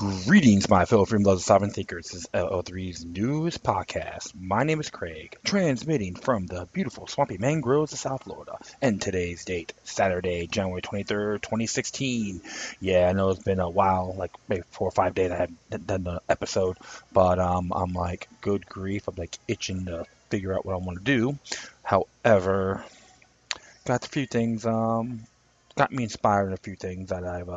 Greetings, my fellow freedom lovers and sovereign thinkers. This is LL3's News Podcast. My name is Craig, transmitting from the beautiful swampy mangroves of South Florida. And today's date, Saturday, January 23rd, 2016. Yeah, I know it's been a while, like maybe 4 or 5 days I haven't done the episode, but I'm like, good grief, I'm like itching to figure out what I want to do. However, got a few things, got me inspired in a few things that I've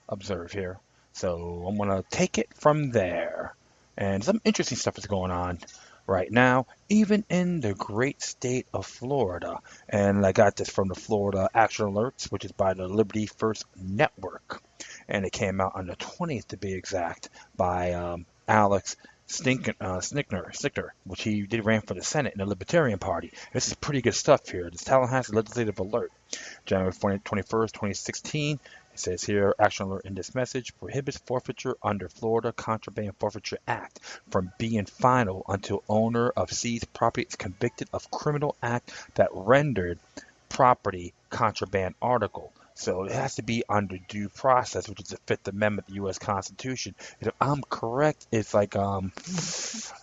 observed here. So I'm gonna take it from there. And some interesting stuff is going on right now, even in the great state of Florida. And I got this from the Florida Action Alerts, which is by the Liberty First Network. And it came out on the 20th to be exact by Alex Snickner, which he did ran for the Senate in the Libertarian Party. This is pretty good stuff here. This Tallahassee Legislative Alert, January 21st, 2016. It says here, action alert in this message prohibits forfeiture under Florida Contraband Forfeiture Act from being final until owner of seized property is convicted of criminal act that rendered property contraband article. So it has to be under due process, which is the Fifth Amendment of the U.S. Constitution. And if I'm correct, it's like I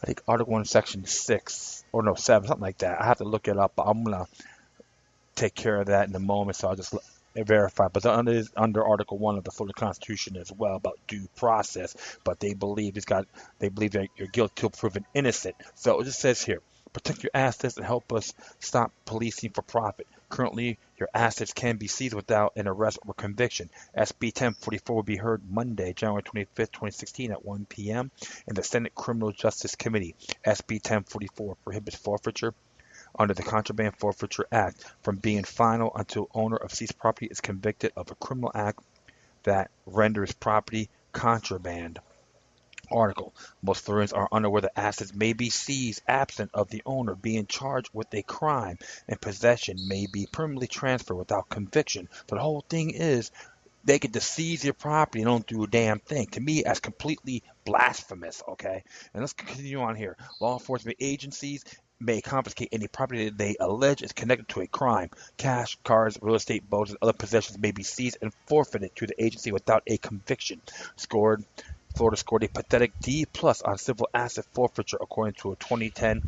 think Article 1, Section 6, or no, 7, something like that. I have to look it up, but I'm gonna take care of that in a moment. So I'll just verify. But under Article 1 of the Florida Constitution as well about due process. But they believe that you're guilty till proven innocent. So it just says here, protect your assets and help us stop policing for profit. Currently, your assets can be seized without an arrest or conviction. SB 1044 will be heard Monday, January 25th, 2016 at 1 p.m. in the Senate Criminal Justice Committee. SB 1044 prohibits forfeiture under the Contraband Forfeiture Act from being final until owner of seized property is convicted of a criminal act that renders property contraband article. Most Floridians are unaware that assets may be seized absent of the owner being charged with a crime, and possession may be permanently transferred without conviction. So the whole thing is they get to seize your property and don't do a damn thing. To me, that's completely blasphemous, okay? And let's continue on here. Law enforcement agencies may confiscate any property that they allege is connected to a crime. Cash, cars, real estate, boats, and other possessions may be seized and forfeited to the agency without a conviction. Florida scored a pathetic D+ on civil asset forfeiture, according to a 2010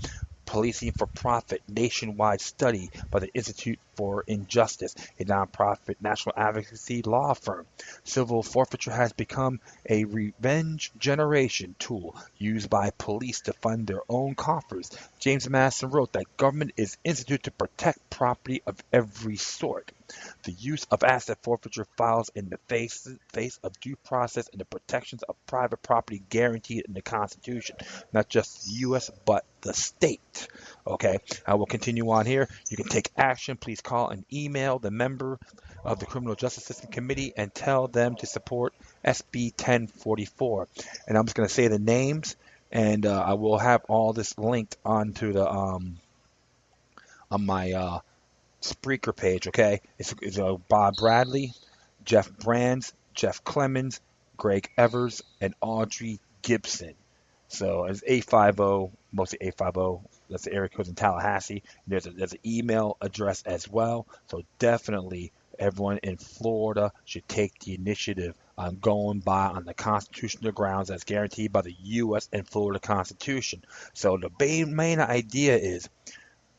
Policing for Profit nationwide study by the Institute for Injustice, a nonprofit national advocacy law firm. Civil forfeiture has become a revenge generation tool used by police to fund their own coffers. James Madison wrote that government is instituted to protect property of every sort. The use of asset forfeiture files in the face of due process and the protections of private property guaranteed in the Constitution, not just the U.S., but the state. Okay, I will continue on here. You can take action. Please call and email the member of the Criminal Justice System Committee and tell them to support SB 1044. And I'm just going to say the names, and I will have all this linked onto the on my Spreaker page, okay? It's Bob Bradley, Jeff Brands, Jeff Clemens, Greg Evers, and Audrey Gibson. So it's 850, mostly 850. That's the area code in Tallahassee. There's an email address as well. So definitely everyone in Florida should take the initiative on going by on the constitutional grounds that's guaranteed by the U.S. and Florida Constitution. So the main idea is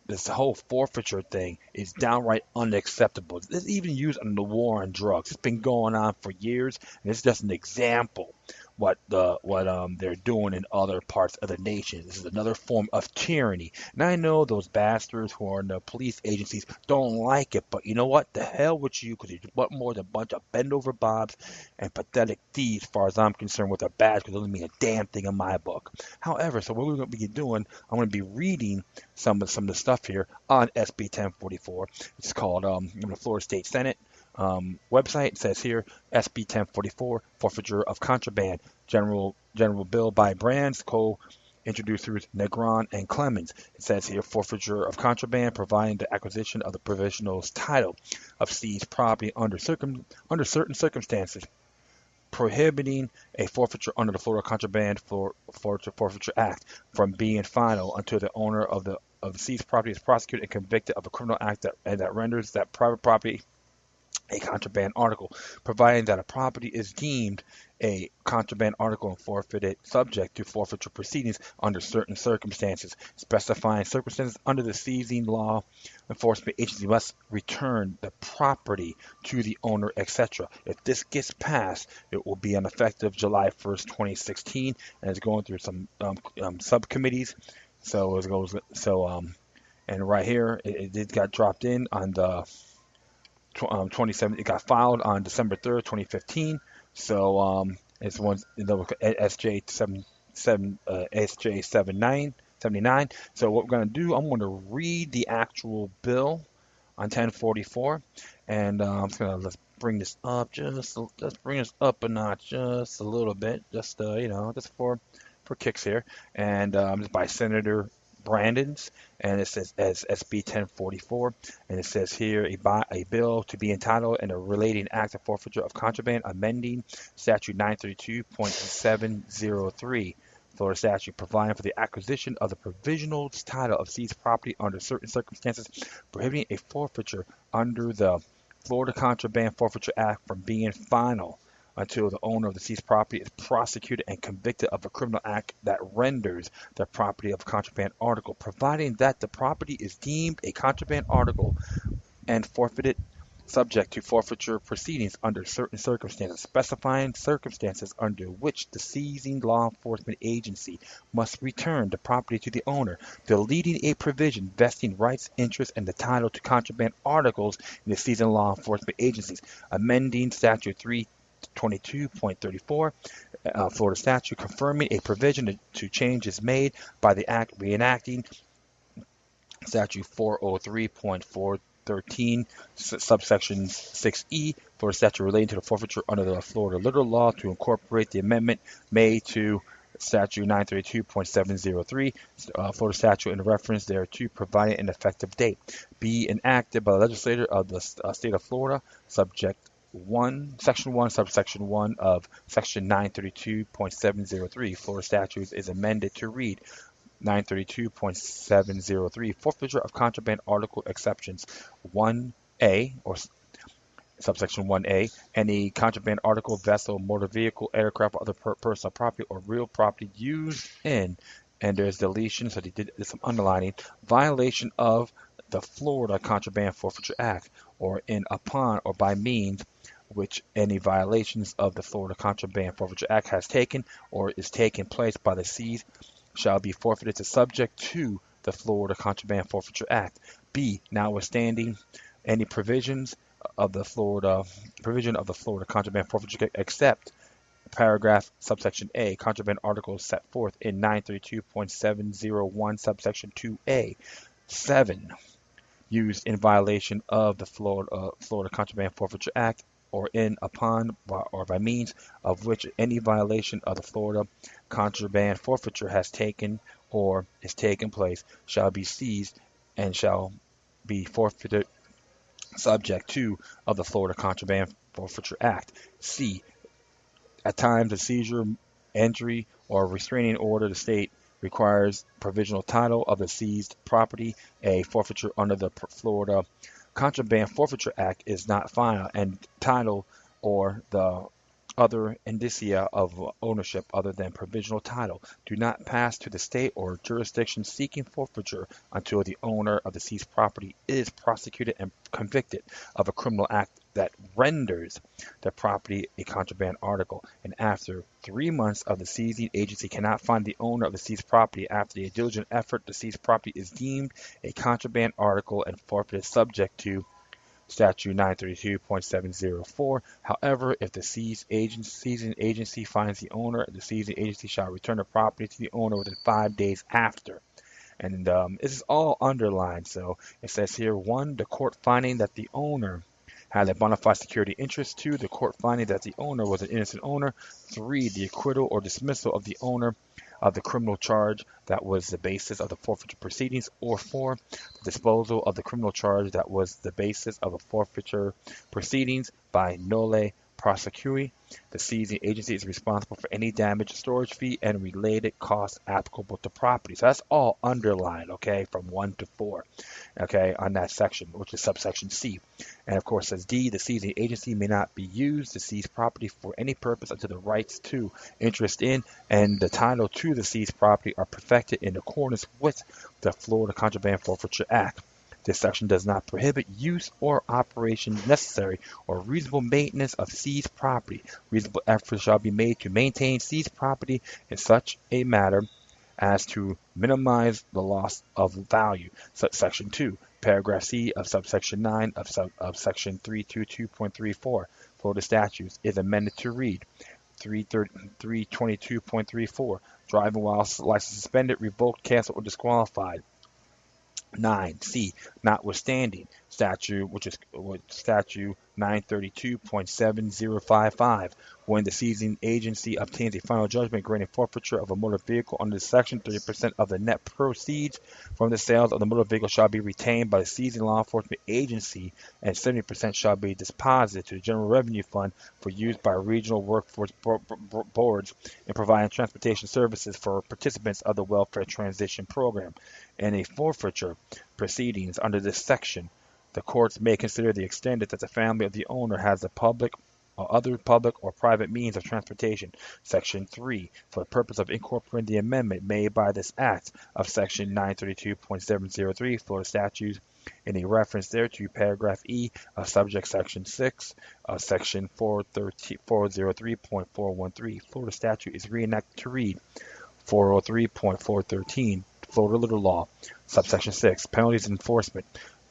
this whole forfeiture thing is downright unacceptable. It's even used in the war on drugs. It's been going on for years, and it's just an example what they're doing in other parts of the nation. This is another form of tyranny. And I know those bastards who are in the police agencies don't like it, but you know what? The hell with you, because you're what more than a bunch of bend-over bobs and pathetic thieves, as far as I'm concerned, with a badge, because it doesn't mean a damn thing in my book. However, so what we're going to be doing, I'm going to be reading some of the stuff here on SB 1044. It's called the Florida State Senate website. It says here SB 1044 Forfeiture of Contraband General Bill by Brands, co-introducers Negron and Clemens. It says here forfeiture of contraband, providing the acquisition of the provisional title of seized property under certain circumstances, prohibiting a forfeiture under the Florida Contraband Forfeiture Act from being final until the owner of the seized property is prosecuted and convicted of a criminal act that renders that private property a contraband article, providing that a property is deemed a contraband article and forfeited subject to forfeiture proceedings under certain circumstances, specifying circumstances under the seizing law enforcement agency must return the property to the owner, etc. If this gets passed, it will be effective July 1st, 2016, and it's going through some subcommittees. So it goes. And right here, it got dropped in on the 27. It got filed on December 3rd, 2015. So it's one SJ79. So what we're gonna do, I'm gonna read the actual bill on 1044, and I'm just gonna let's bring this up let's bring this up a notch just a little bit, just just for kicks here, and it's by Senator Brandon's, and it says as SB 1044, and it says here a bill to be entitled and a relating act of forfeiture of contraband, amending statute 932.703. Florida statute providing for the acquisition of the provisional title of seized property under certain circumstances, prohibiting a forfeiture under the Florida Contraband Forfeiture Act from being final until the owner of the seized property is prosecuted and convicted of a criminal act that renders the property of contraband article, providing that the property is deemed a contraband article and forfeited subject to forfeiture proceedings under certain circumstances, specifying circumstances under which the seizing law enforcement agency must return the property to the owner, deleting a provision vesting rights, interests, and the title to contraband articles in the seizing law enforcement agencies, amending statute 322.34, Florida statute, confirming a provision to changes made by the act, reenacting statute 403.413, subsection 6E, Florida statute relating to the forfeiture under the Florida literal law to incorporate the amendment made to statute 932.703, Florida statute in reference thereto, providing an effective date. Be enacted by the legislature of the state of Florida, subject 1, Section 1, subsection 1 of Section 932.703, Florida statutes is amended to read 932.703, forfeiture of contraband article exceptions. 1A, or subsection 1A, any contraband article, vessel, motor vehicle, aircraft, or other personal property or real property used in, and there's deletion, so they did some underlining, violation of the Florida Contraband Forfeiture Act, or in, upon, or by means which any violations of the Florida Contraband Forfeiture Act has taken or is taking place by the seized shall be forfeited to subject to the Florida Contraband Forfeiture Act. B, notwithstanding any provisions of the Florida Contraband Forfeiture Act, except paragraph subsection A, contraband articles set forth in 932.701 subsection 2A. 7, used in violation of the Florida Contraband Forfeiture Act, or in, upon, or by means of which any violation of the Florida Contraband Forfeiture has taken or is taking place, shall be seized and shall be forfeited subject to of the Florida Contraband Forfeiture Act. C, at times a seizure, entry, or restraining order, the state requires provisional title of the seized property. A forfeiture under the Florida Contraband Forfeiture Act is not final, and title or the other indicia of ownership other than provisional title do not pass to the state or jurisdiction seeking forfeiture until the owner of the seized property is prosecuted and convicted of a criminal act that renders the property a contraband article, and after 3 months of the seizing agency cannot find the owner of the seized property after the diligent effort, the seized property is deemed a contraband article and forfeited subject to statute 932.704. However, if the seizing agency finds the owner, the seizing agency shall return the property to the owner within 5 days after. And this is all underlined. So it says here, 1, the court finding that the owner had a bona fide security interest. 2, the court finding that the owner was an innocent owner. 3, the acquittal or dismissal of the owner of the criminal charge that was the basis of the forfeiture proceedings. Or 4, the disposal of the criminal charge that was the basis of the forfeiture proceedings by nolle prosecuting, the seizing agency is responsible for any damage, storage fee, and related costs applicable to property. So that's all underlined, okay, from 1 to 4, okay, on that section, which is subsection C. And of course, says D, the seizing agency may not be used to seize property for any purpose until the rights to, interest in, and the title to the seized property are perfected in accordance with the Florida Contraband Forfeiture Act. This section does not prohibit use or operation necessary or reasonable maintenance of seized property. Reasonable efforts shall be made to maintain seized property in such a manner as to minimize the loss of value. Section 2, paragraph C of subsection 9 of section 322.34 Florida statutes is amended to read 322.34 driving while license suspended, revoked, canceled, or disqualified. 9C, notwithstanding statute, which is statute 932.7055, when the seizing agency obtains a final judgment granting forfeiture of a motor vehicle under this section, 30% of the net proceeds from the sales of the motor vehicle shall be retained by the seizing law enforcement agency, and 70% shall be deposited to the General Revenue Fund for use by regional workforce boards in providing transportation services for participants of the Welfare Transition Program. In a forfeiture proceedings under this section, the courts may consider the extent that the family of the owner has a public or other public or private means of transportation. Section 3, for the purpose of incorporating the amendment made by this Act of Section 932.703 Florida statutes, in a reference thereto, paragraph E of subject section 6 of section 403.413 Florida statute is reenacted to read 403.413 Florida Little Law, subsection 6, penalties and enforcement.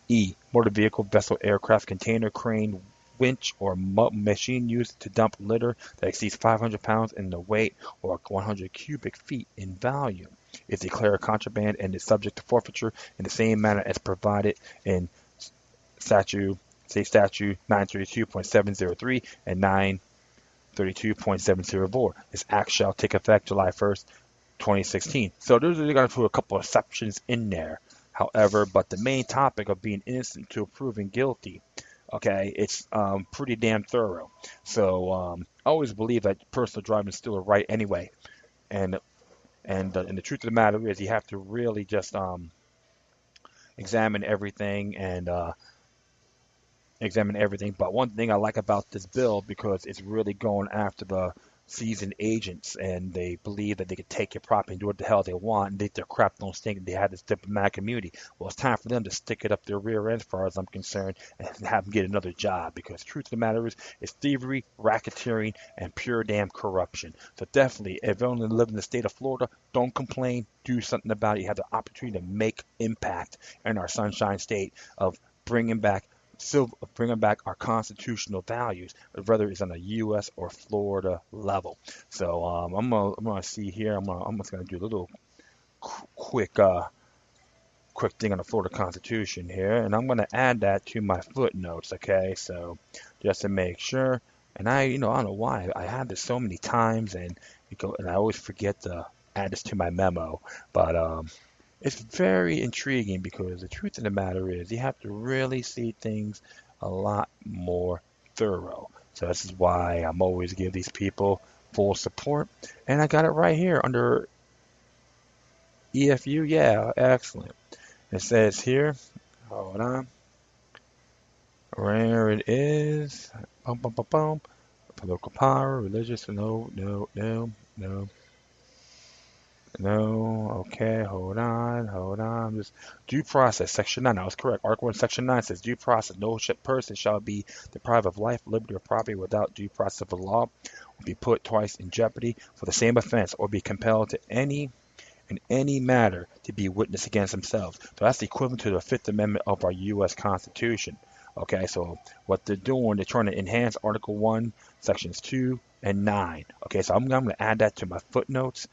E, motor vehicle, vessel, aircraft, container, crane, winch, or machine used to dump litter that exceeds 500 pounds in the weight or 100 cubic feet in volume is declared contraband and is subject to forfeiture in the same manner as provided in statute 932.703 and 932.704. This act shall take effect July 1st, 2016. So those are going to put a couple of exceptions in there. However, but the main topic of being innocent to proven guilty, okay, it's pretty damn thorough. So I always believe that personal driving is still a right anyway. And the truth of the matter is you have to really just examine everything and examine everything. But one thing I like about this bill, because it's really going after the seasoned agents, and they believe that they can take your property and do what the hell they want, and their crap don't stink, and they have this diplomatic immunity. Well, it's time for them to stick it up their rear end, as far as I'm concerned, and have them get another job, because the truth of the matter is, it's thievery, racketeering, and pure damn corruption. So definitely, if you only live in the state of Florida, don't complain, do something about it. You have the opportunity to make impact in our Sunshine State of bringing back our constitutional values, whether it's on a U.S. or Florida level. So I'm gonna see here. I'm just gonna do a little quick thing on the Florida Constitution here, and I'm gonna add that to my footnotes. Okay, so just to make sure. And I don't know why I have this so many times, and I always forget to add this to my memo, but it's very intriguing, because the truth of the matter is you have to really see things a lot more thorough. So this is why I'm always give these people full support. And I got it right here under EFU. Yeah, excellent. It says here, hold on, where it is, political power, religious, no. No, okay, hold on. Just due process, section 9. I was correct. Article 1, section 9 says due process. No person shall be deprived of life, liberty, or property without due process of the law, or be put twice in jeopardy for the same offense, or be compelled to in any matter to be witness against themselves. So that's the equivalent to the Fifth Amendment of our U.S. Constitution. Okay, so what they're doing, they're trying to enhance Article 1, sections 2 and 9. Okay, so I'm going to add that to my footnotes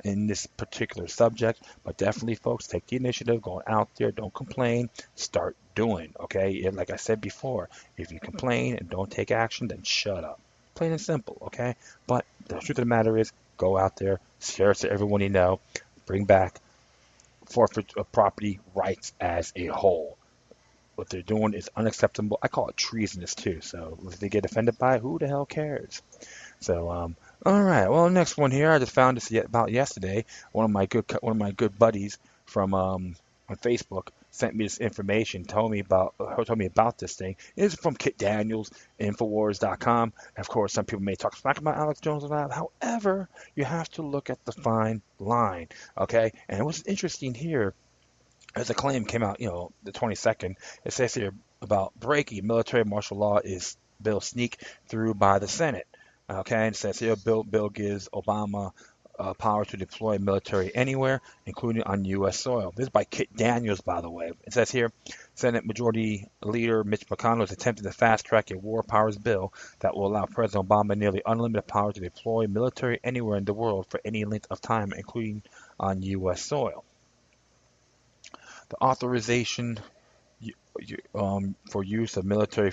in this particular subject. But definitely, folks, take the initiative, go out there, don't complain, start doing. Okay, and like I said before, if you complain and don't take action, then shut up. Plain and simple. Okay, but the truth of the matter is, go out there, share it to everyone you know, bring back forfeit of property rights as a whole. what they're doing is unacceptable. I call it treasonous too. So if they get offended by it, who the hell cares? So, all right. Well, next one here, I just found this about yesterday. One of my good buddies from on Facebook sent me this information, told me about this thing. It's from Kit Daniels, Infowars.com. And of course, some people may talk smack about Alex Jones and that. However, you have to look at the fine line, okay? And what's interesting here, as a claim came out, the 22nd, it says here about breaking military martial law is bill sneak through by the Senate. Okay, and it says here bill gives Obama power to deploy military anywhere, including on U.S. soil. This is by Kit Daniels, by the way. It says here, Senate Majority Leader Mitch McConnell is attempting to fast-track a war powers bill that will allow President Obama nearly unlimited power to deploy military anywhere in the world for any length of time, including on U.S. soil. The authorization for use of military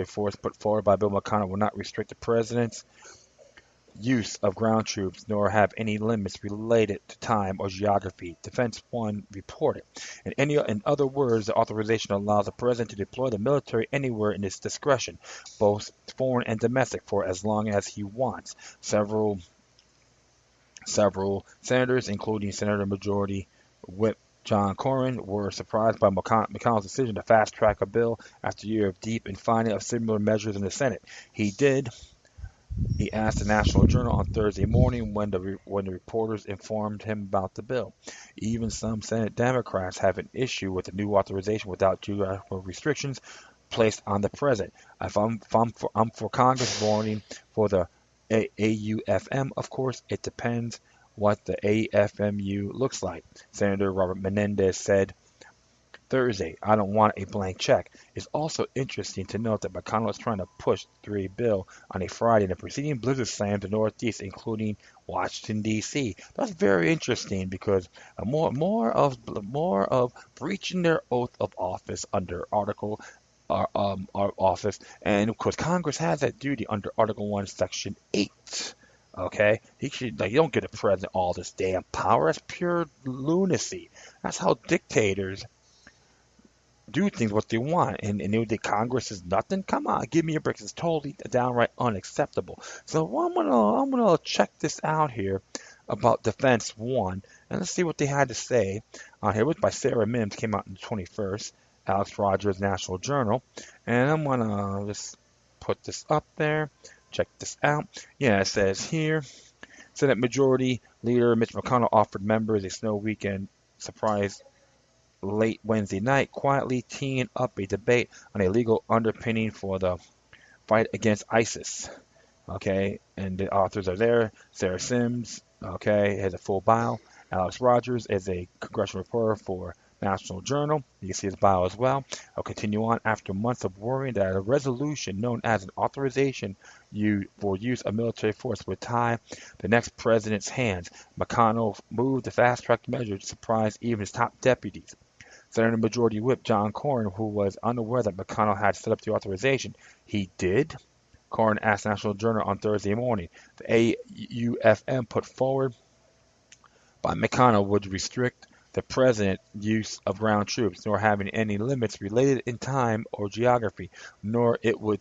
force put forward by Bill McConnell will not restrict the president's use of ground troops nor have any limits related to time or geography, Defense One reported. In other words, the authorization allows the president to deploy the military anywhere in his discretion, both foreign and domestic, for as long as he wants. Several senators, including Senator Majority Whip John Cornyn, were surprised by McConnell's decision to fast-track a bill after a year of deep and finding of similar measures in the Senate. He asked the National Journal on Thursday morning when the reporters informed him about the bill. Even some Senate Democrats have an issue with the new authorization without geographical restrictions placed on the president. I'm for Congress voting for the AUFM, of course. It depends what the AFMU looks like, Senator Robert Menendez said Thursday. I don't want a blank check. It's also interesting to note that McConnell is trying to push through a bill on a Friday and the preceding blizzard slammed the Northeast, including Washington, D.C. That's very interesting because more of breaching their oath of office under our office, and of course Congress has that duty under Article 1, Section 8. Okay, you don't get a president all this damn power. That's pure lunacy. That's how dictators do things what they want, and the Congress is nothing. Come on, give me a break. It's totally downright unacceptable. So I'm gonna check this out here about Defense One, and let's see what they had to say on here. It was by Sarah Mims, came out on the 21st. Alex Rogers, National Journal, and I'm gonna just put this up there. Check this out. Yeah, it says here, Senate Majority Leader Mitch McConnell offered members a snow weekend surprise late Wednesday night, quietly teeing up a debate on a legal underpinning for the fight against ISIS. Okay, and the authors are there. Sarah Sims, okay, has a full bio. Alex Rogers is a congressional reporter for National Journal. You can see his bio as well. I'll continue on. After months of worrying that a resolution known as an authorization for use of military force would tie the next president's hands, McConnell moved the fast-track measure to surprise even his top deputies. Senator Majority Whip John Cornyn, who was unaware that McConnell had set up the authorization. He did? Cornyn asked National Journal on Thursday morning. The AUFM put forward by McConnell would restrict the president's use of ground troops, nor having any limits related in time or geography, nor it would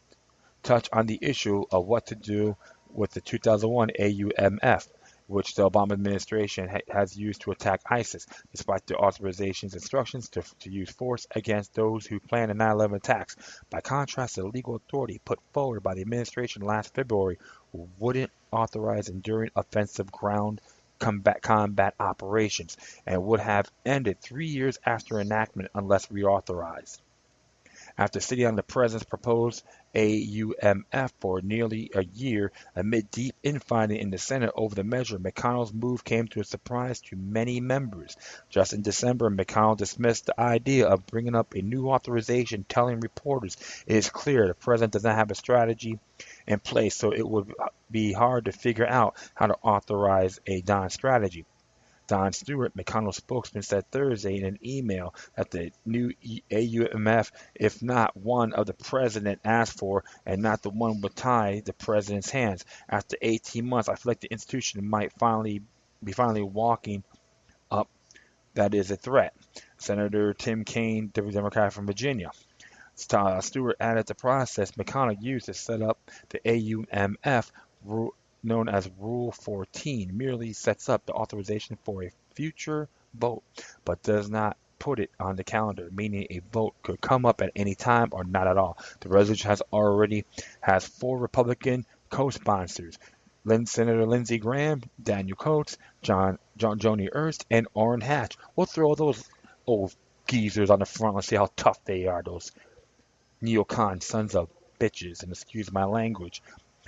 touch on the issue of what to do with the 2001 AUMF, which the Obama administration has used to attack ISIS, despite the authorization's instructions to use force against those who plan the 9/11 attacks. By contrast, the legal authority put forward by the administration last February wouldn't authorize enduring offensive ground combat operations and would have ended 3 years after enactment unless reauthorized. After sitting on the president's proposed AUMF for nearly a year amid deep infighting in the Senate over the measure, McConnell's move came to a surprise to many members. Just in December, McConnell dismissed the idea of bringing up a new authorization, telling reporters it is clear the president does not have a strategy in place, so it would be hard to figure out how to authorize a non-strategy. Don Stewart, McConnell's spokesman, said Thursday in an email that the new AUMF, if not one of the president asked for and not the one would tie the president's hands. After 18 months, I feel like the institution might be finally walking up that is a threat. Senator Tim Kaine, the Democrat from Virginia. Stewart added the process McConnell used to set up the AUMF, known as Rule 14, merely sets up the authorization for a future vote, but does not put it on the calendar, meaning a vote could come up at any time or not at all. The resolution has four Republican co-sponsors: Senator Lindsey Graham, Daniel Coates, Joni Ernst, and Orrin Hatch. We'll throw those old geezers on the front and see how tough they are, those neocon sons of bitches, and excuse my language.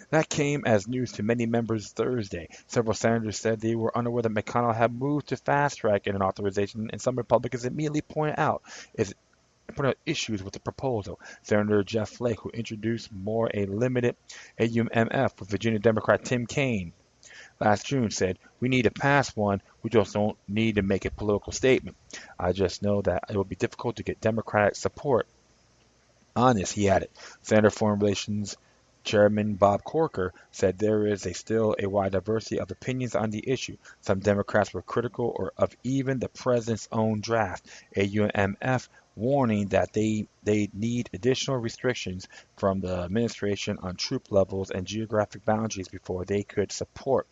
That came as news to many members Thursday. Several senators said they were unaware that McConnell had moved to fast-track an authorization, and some Republicans immediately pointed out issues with the proposal. Senator Jeff Flake, who introduced a limited AUMF with Virginia Democrat Tim Kaine last June, said, "We need to pass one. We just don't need to make a political statement. I just know that it will be difficult to get Democratic support on this," he added. Senator Foreign Relations Chairman Bob Corker said there is still a wide diversity of opinions on the issue. Some Democrats were critical of even the president's own draft, AUMF, warning that they need additional restrictions from the administration on troop levels and geographic boundaries before they could support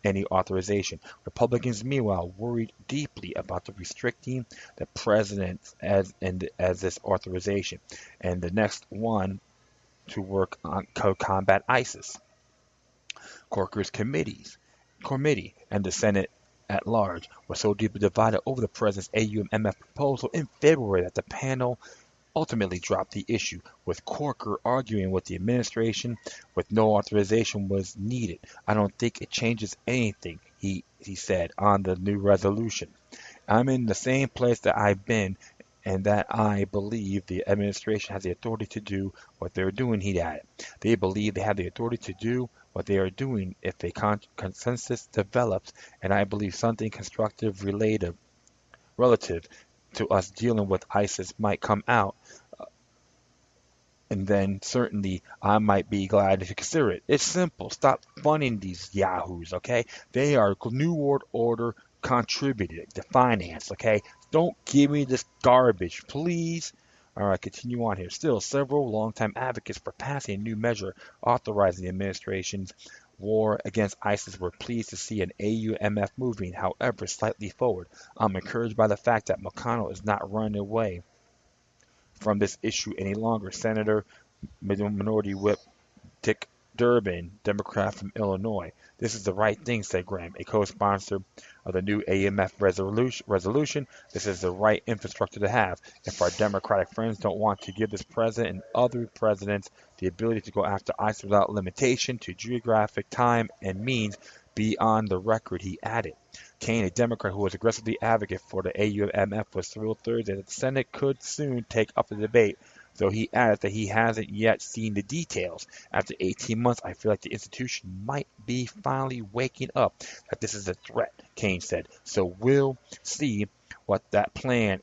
any authorization. Republicans, meanwhile, worried deeply about the restricting the president as this authorization, and the next one to work on combat ISIS. Corker's committee and the Senate at large were so deeply divided over the president's AUMF proposal in February that the panel ultimately dropped the issue, with Corker arguing with the administration with no authorization was needed. "I don't think it changes anything," he said on the new resolution. "I'm in the same place that I've been, and that I believe the administration has the authority to do what they're doing," he added. "They believe they have the authority to do what they are doing if a consensus develops, and I believe something constructive relative to us dealing with ISIS might come out, and then certainly I might be glad to consider it." It's simple. Stop funding these yahoos, okay? They are New World Order contributed to finance, okay? Don't give me this garbage, please. All right, continue on here. Still, several longtime advocates for passing a new measure authorizing the administration's war against ISIS were pleased to see an AUMF moving, however, slightly forward. I'm encouraged by the fact that McConnell is not running away from this issue any longer. Senator Minority Whip Dick Durbin, Democrat from Illinois. "This is the right thing," said Graham, a co-sponsor of the new AMF resolution. "This is the right infrastructure to have. If our Democratic friends don't want to give this president and other presidents the ability to go after ICE without limitation to geographic time and means, be on the record," he added. Kaine, a Democrat who was aggressively advocate for the AUMF, was thrilled Thursday that the Senate could soon take up the debate, though he added that he hasn't yet seen the details. "After 18 months, I feel like the institution might be finally waking up that this is a threat," Kaine said. "So we'll see what the plan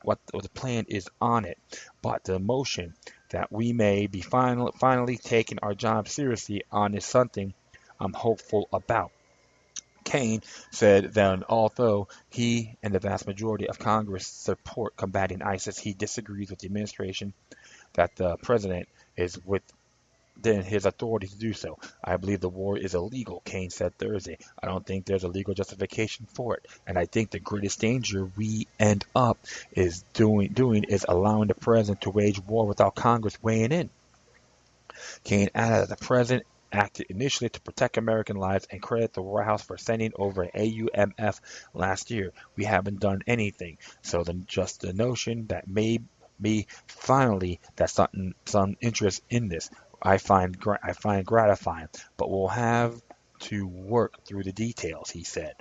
is on it. But the motion that we may be finally taking our job seriously on is something I'm hopeful about." Kaine said that although he and the vast majority of Congress support combating ISIS, he disagrees with the administration that the president is within his authority to do so. "I believe the war is illegal," Kaine said Thursday. "I don't think there's a legal justification for it, and I think the greatest danger we end up doing is allowing the president to wage war without Congress weighing in." Kaine added that the president acted initially to protect American lives and credited the White House for sending over an AUMF last year. "We haven't done anything, so just the notion that maybe finally that some interest in this, I find gratifying, but we'll have to work through the details," he said.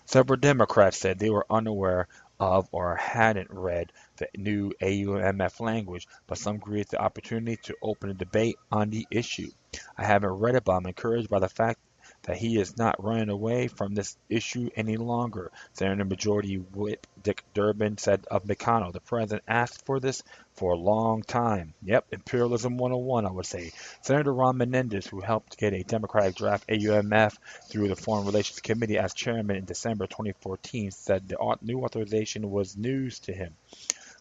Several Democrats said they were unaware of or hadn't read the new AUMF language, but some created the opportunity to open a debate on the issue. "I haven't read it, but I'm encouraged by the fact that he is not running away from this issue any longer. Senator Majority Whip Dick Durbin said of McConnell, the president asked for this for a long time. Yep, imperialism 101, I would say. Senator Ron Menendez, who helped get a Democratic draft AUMF through the Foreign Relations Committee as chairman in December 2014, said the new authorization was news to him,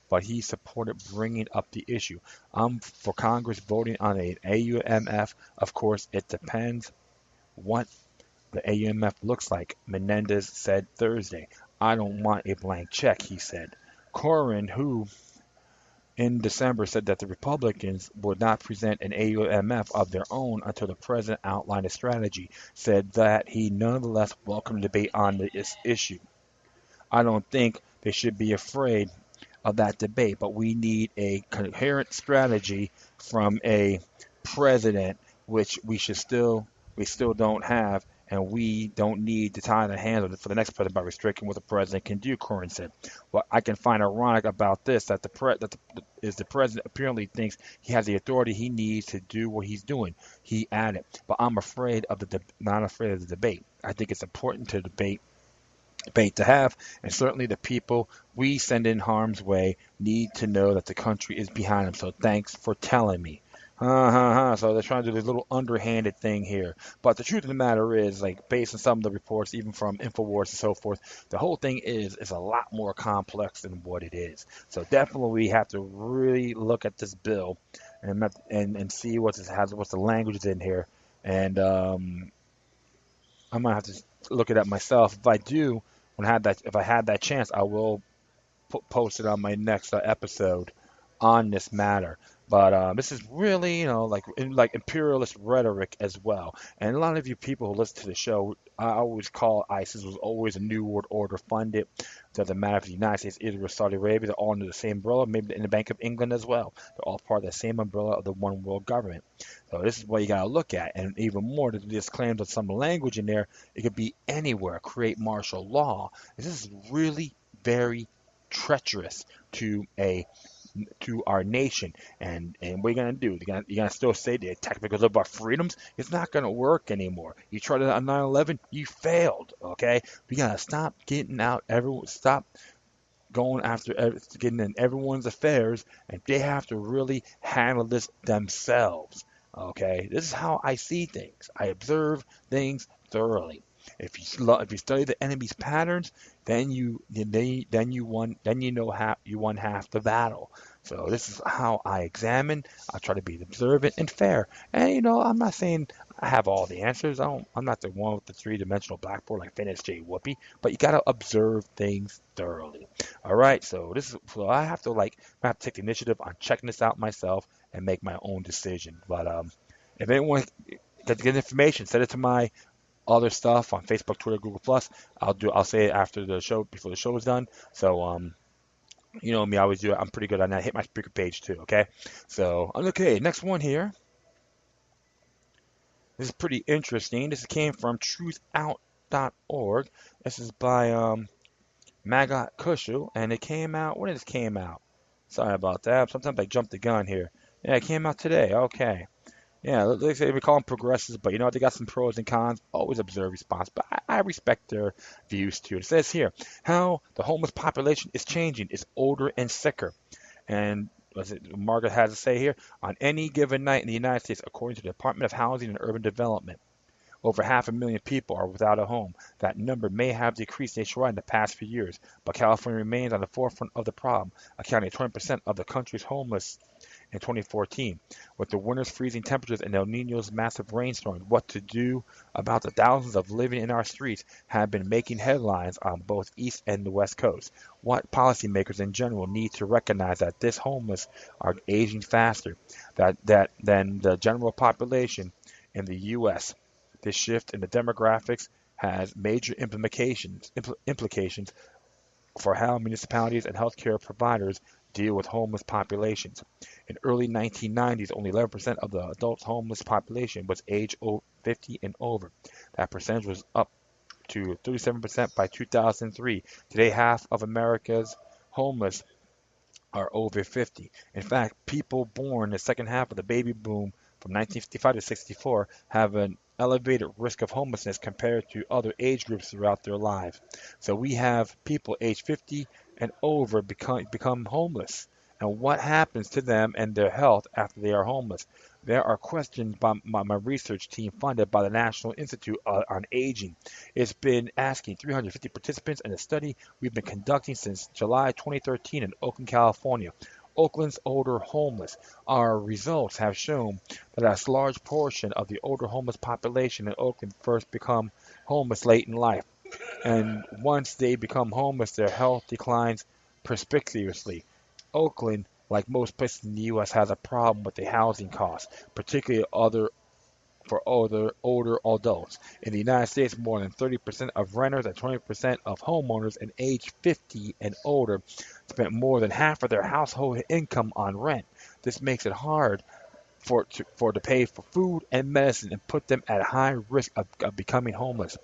but he supported bringing up the issue. For Congress voting on an AUMF. Of course, it depends what the AUMF looks like, Menendez said Thursday. I don't want a blank check, he said. Corwin, who in December said that the Republicans would not present an AUMF of their own until the president outlined a strategy, said that he nonetheless welcomed debate on this issue. I don't think they should be afraid of that debate, but we need a coherent strategy from a president, which we still don't have, and we don't need to tie the hands of it for the next president by restricting what the president can do. Corrin said. What I can find ironic about this that the president apparently thinks he has the authority he needs to do what he's doing. He added, but I'm afraid of not afraid of the debate. I think it's important to debate to have, and certainly the people we send in harm's way need to know that the country is behind them. So thanks for telling me. So they're trying to do this little underhanded thing here. But the truth of the matter is, like based on some of the reports, even from Infowars and so forth, the whole thing is a lot more complex than what it is. So definitely we have to really look at this bill and see what's the language in here. And I might have to look it up myself. If I do, if I had that chance, I will post it on my next episode on this matter. But this is really, like imperialist rhetoric as well. And a lot of you people who listen to the show, I always call ISIS was always a New World Order funded. Doesn't matter if the United States, Israel, Saudi Arabia, they're all under the same umbrella. Maybe in the Bank of England as well. They're all part of the same umbrella of the one world government. So this is what you got to look at. And even more, there's claims of some language in there. It could be anywhere. Create martial law. This is really very treacherous to our nation. And what are you gonna do? You're gonna still say they attack because of our freedoms? It's not gonna work anymore. You tried it on 9/11, you failed. Okay, we gotta stop stop going after getting in everyone's affairs, and they have to really handle this themselves. Okay, this is how I see things. I observe things thoroughly. If you study the enemy's patterns, then you won half the battle. So this is how I examine. I try to be observant and fair. And I'm not saying I have all the answers. I'm not the one with the three-dimensional blackboard like Finis J. Whoopi. But you got to observe things thoroughly. All right. So I have to take the initiative on checking this out myself and make my own decision. But if anyone gets good information, send it to my other stuff on Facebook, Twitter, Google Plus. I'll say it after the show, before the show is done. So you know me, I always do it. I'm pretty good on that. Hit my speaker page too, okay? So okay, next one here. This is pretty interesting. This came from truthout.org. This is by Magat Kushu, and it came out. When did this came out? Sorry about that. Sometimes I jump the gun here. Yeah, it came out today. Okay. Yeah, they say we call them progressives, but they got some pros and cons. Always observe response, but I respect their views too. It says here how the homeless population is changing. It's older and sicker. And Margaret has to say here, on any given night in the United States, according to the Department of Housing and Urban Development, over 500,000 people are without a home. That number may have decreased nationwide in the past few years, but California remains on the forefront of the problem, accounting for 20% of the country's homeless in 2014. With the winter's freezing temperatures and El Nino's massive rainstorms, what to do about the thousands of living in our streets have been making headlines on both East and the West Coast. What policymakers in general need to recognize that this homeless are aging faster than the general population in the U.S. This shift in the demographics has major implications for how municipalities and healthcare providers deal with homeless populations. In early 1990s, only 11% of the adult homeless population was age 50 and over. That percentage was up to 37% by 2003. Today, half of America's homeless are over 50. In fact, people born in the second half of the baby boom from 1955 to 64 have an elevated risk of homelessness compared to other age groups throughout their lives. So we have people age 50 and over become homeless. And what happens to them and their health after they are homeless? There are questions by my research team funded by the National Institute on Aging. It's been asking 350 participants in a study we've been conducting since July 2013 in Oakland, California. Oakland's older homeless. Our results have shown that a large portion of the older homeless population in Oakland first become homeless late in life, and once they become homeless, their health declines precipitously. Oakland, like most places in the U.S., has a problem with the housing costs, particularly for older adults. In the United States, more than 30% of renters and 20% of homeowners in age 50 and older spent more than half of their household income on rent. This makes it hard to pay for food and medicine and put them at high risk of becoming homeless.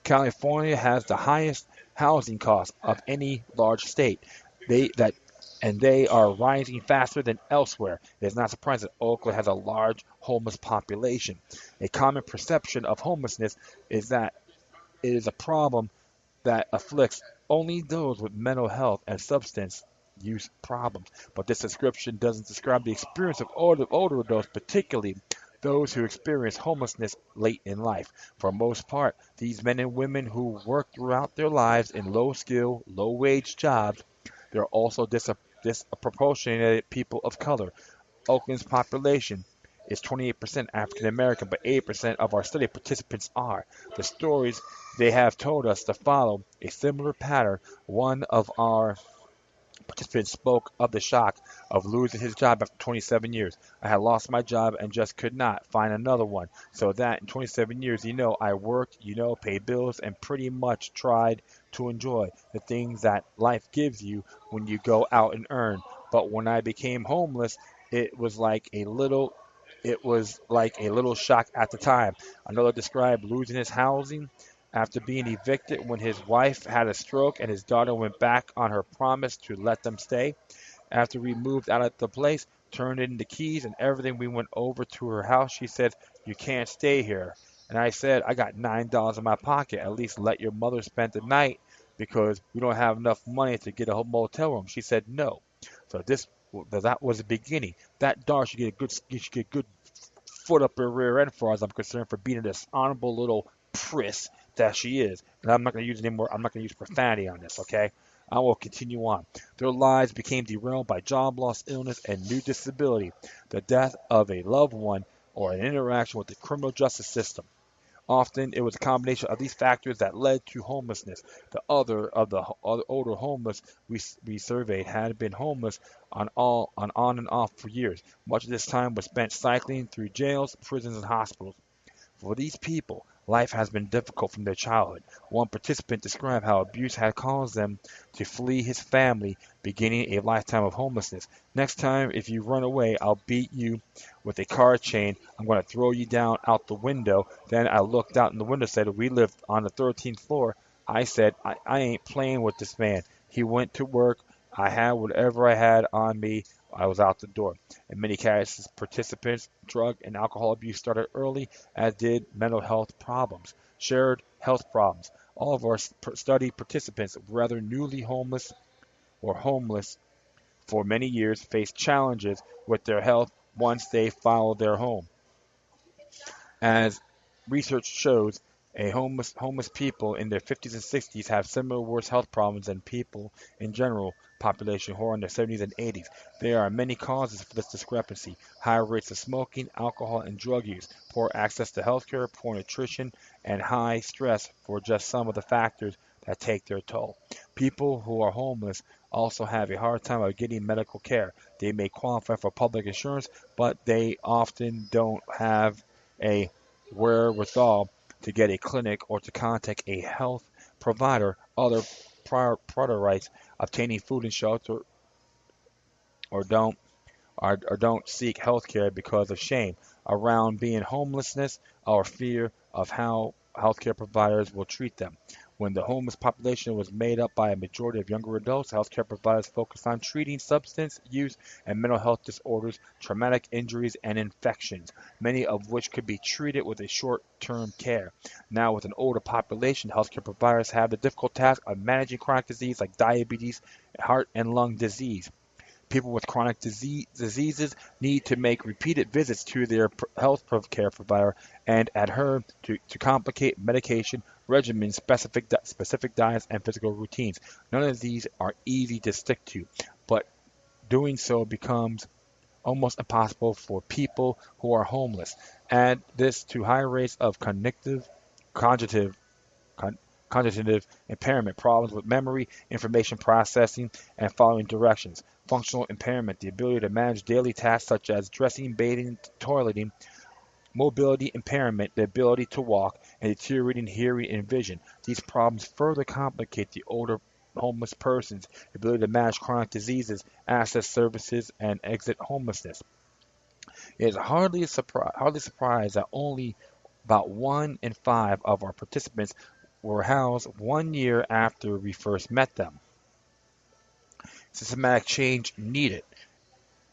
California has the highest housing costs of any large state. They that and they are rising faster than elsewhere. It is not surprising that Oakland has a large homeless population. A common perception of homelessness is that it is a problem that afflicts only those with mental health and substance use problems. But this description doesn't describe the experience of older adults, particularly those who experience homelessness late in life. For most part, these men and women who work throughout their lives in low skill, low wage jobs, they're also disproportionate people of color. Oakland's population is 28% African American, but 80% of our study participants are. The stories they have told us to follow a similar pattern. One of our participants spoke of the shock of losing his job after 27 years. I had lost my job and just could not find another one. So that in 27 years, I worked, paid bills, and pretty much tried to enjoy the things that life gives you when you go out and earn. But when I became homeless, it was like a little it was like a little shock at the time. Another described losing his housing after being evicted when his wife had a stroke and his daughter went back on her promise to let them stay. After we moved out of the place, turned in the keys and everything, we went over to her house. She said, "You can't stay here." And I said, "I got $9 in my pocket. At least let your mother spend the night because we don't have enough money to get a motel room." She said, "No." So that was the beginning. That daughter should get a good foot up her rear end, far as I'm concerned, for being a dishonorable little priss that she is. And I'm not going to use anymore. I'm not going to use profanity on this, okay? I will continue on. Their lives became derailed by job loss, illness, and new disability, the death of a loved one, or an interaction with the criminal justice system. Often it was a combination of these factors that led to homelessness. The other of the other older homeless we surveyed had been homeless on and off for years. Much of this time was spent cycling through jails, prisons, and hospitals. For these people, life has been difficult from their childhood. One participant described how abuse had caused them to flee his family, beginning a lifetime of homelessness. "Next time, if you run away, I'll beat you with a car chain. I'm going to throw you down out the window." Then I looked out in the window and said, "We lived on the 13th floor." I said, I ain't playing with this man. He went to work. I had whatever I had on me. I was out the door. In many cases, participants' drug and alcohol abuse started early, as did mental health problems, shared health problems. All of our study participants, whether newly homeless or homeless for many years, faced challenges with their health once they followed their home. As research shows, homeless people in their 50s and 60s have similar worse health problems than people in general population who are in their 70s and 80s. There are many causes for this discrepancy: high rates of smoking, alcohol, and drug use, poor access to healthcare, poor nutrition, and high stress for just some of the factors that take their toll. People who are homeless also have a hard time of getting medical care. They may qualify for public insurance, but they often don't have a wherewithal to get a clinic or to contact a health provider. Other prior rights, obtaining food and shelter, or don't seek health care because of shame around being homelessness or fear of healthcare providers will treat them. When the homeless population was made up by a majority of younger adults, healthcare providers focused on treating substance use and mental health disorders, traumatic injuries, and infections, many of which could be treated with a short-term care. Now, with an older population, healthcare providers have the difficult task of managing chronic disease like diabetes, heart and lung disease. People with chronic diseases need to make repeated visits to their health care provider and adhere to complicated medication regimens, specific diets, and physical routines. None of these are easy to stick to, but doing so becomes almost impossible for people who are homeless. Add this to high rates of cognitive con- cognitive impairment, problems with memory, information processing, and following directions. Functional impairment, the ability to manage daily tasks such as dressing, bathing, toileting. Mobility impairment, the ability to walk, and deteriorating hearing and vision. These problems further complicate the older homeless person's ability to manage chronic diseases, access services, and exit homelessness. It is hardly surprised that only about 1 in 5 of our participants were housed 1 year after we first met them. Systematic change needed.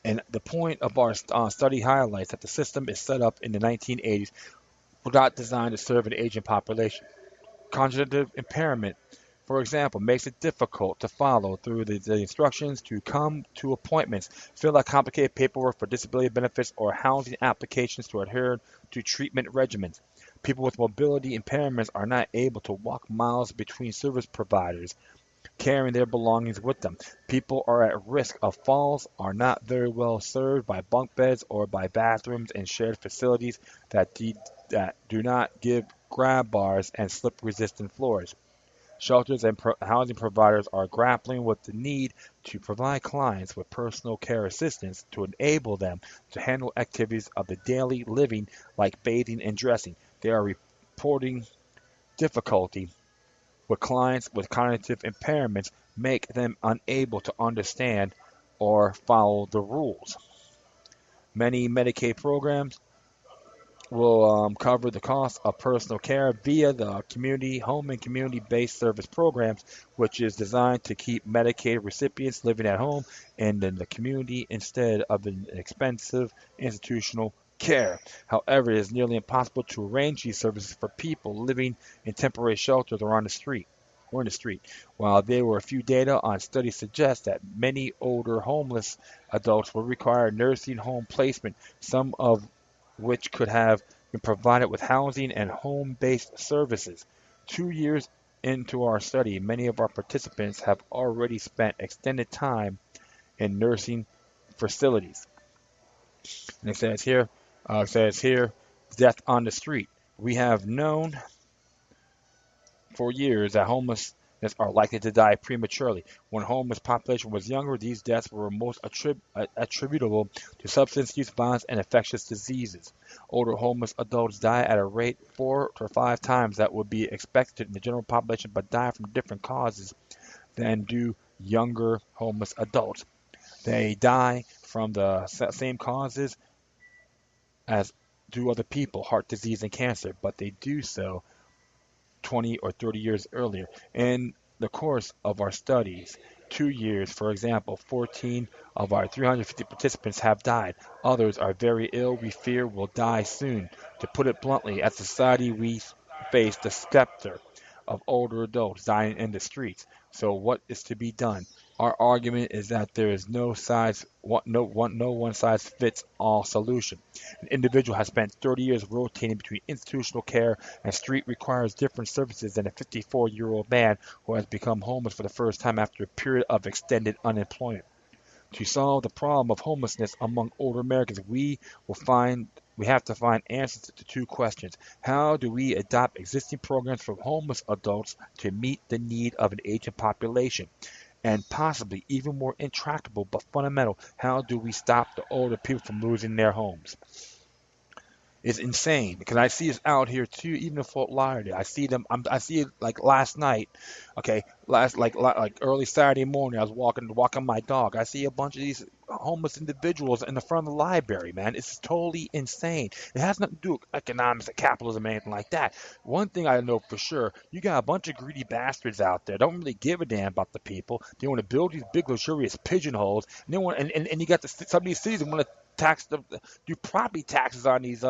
And the point of our study highlights that the system is set up in the 1980s was not designed to serve an aging population. Cognitive impairment, for example, makes it difficult to follow through the instructions, to come to appointments, fill out complicated paperwork for disability benefits, or housing applications, to adhere to treatment regimens. People with mobility impairments are not able to walk miles between service providers, carrying their belongings with them. People are at risk of falls, are not very well served by bunk beds or by bathrooms and shared facilities that do not give grab bars and slip-resistant floors. Shelters and housing providers are grappling with the need to provide clients with personal care assistance to enable them to handle activities of the daily living like bathing and dressing. They are reporting difficulty with clients with cognitive impairments make them unable to understand or follow the rules. Many Medicaid programs will cover the cost of personal care via the community home and community-based service programs, which is designed to keep Medicaid recipients living at home and in the community instead of in expensive institutional care. However, it is nearly impossible to arrange these services for people living in temporary shelters or on the street. Or in the street. While there were a few data on studies suggest that many older homeless adults will require nursing home placement, some of which could have been provided with housing and home-based services. 2 years into our study, many of our participants have already spent extended time in nursing facilities. And it says here, death on the street. We have known for years that homelessness are likely to die prematurely. When homeless population was younger, these deaths were most attributable to substance use, violence, and infectious diseases. Older homeless adults die at a rate 4 to 5 times that would be expected in the general population, but die from different causes than do younger homeless adults. They die from the same causes as do other people, heart disease and cancer, but they do so 20 or 30 years earlier. In the course of our studies, 2 years, for example, 14 of our 350 participants have died. Others are very ill, we fear will die soon. To put it bluntly, as a society, we face the specter of older adults dying in the streets. So what is to be done? Our argument is that there is no one size fits all solution. An individual has spent 30 years rotating between institutional care and street requires different services than a 54-year-old man who has become homeless for the first time after a period of extended unemployment. To solve the problem of homelessness among older Americans, we have to find answers to two questions. How do we adopt existing programs for homeless adults to meet the need of an aging population? And possibly even more intractable but fundamental, how do we stop the older people from losing their homes? is insane because I see it out here too, even in Fort Lauderdale. I see them. I see it like last night. Okay, like early Saturday morning, I was walking my dog. I see a bunch of these homeless individuals in the front of the library. Man, it's totally insane. It has nothing to do with economics or capitalism or anything like that. One thing I know for sure, you got a bunch of greedy bastards out there. Don't really give a damn about the people. They want to build these big luxurious pigeonholes, and they want and you got some of these cities that want to do property taxes on these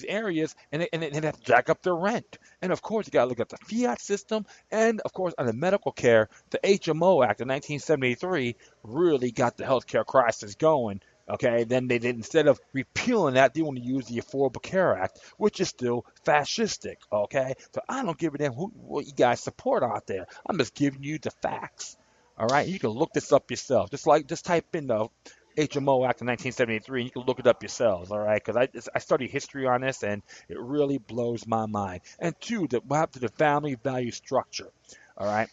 areas, and they have to jack up their rent. And of course, you got to look at the fiat system, and of course, on the medical care, the HMO Act of 1973 really got the healthcare crisis going. Okay, then they did, instead of repealing that, they want to use the Affordable Care Act, which is still fascistic. Okay, so I don't give a damn what you guys support out there. I'm just giving you the facts. All right, you can look this up yourself. Just type in the HMO Act of 1973, and you can look it up yourselves, all right? Because I study history on this, and it really blows my mind. And two, what happened to the family value structure, all right?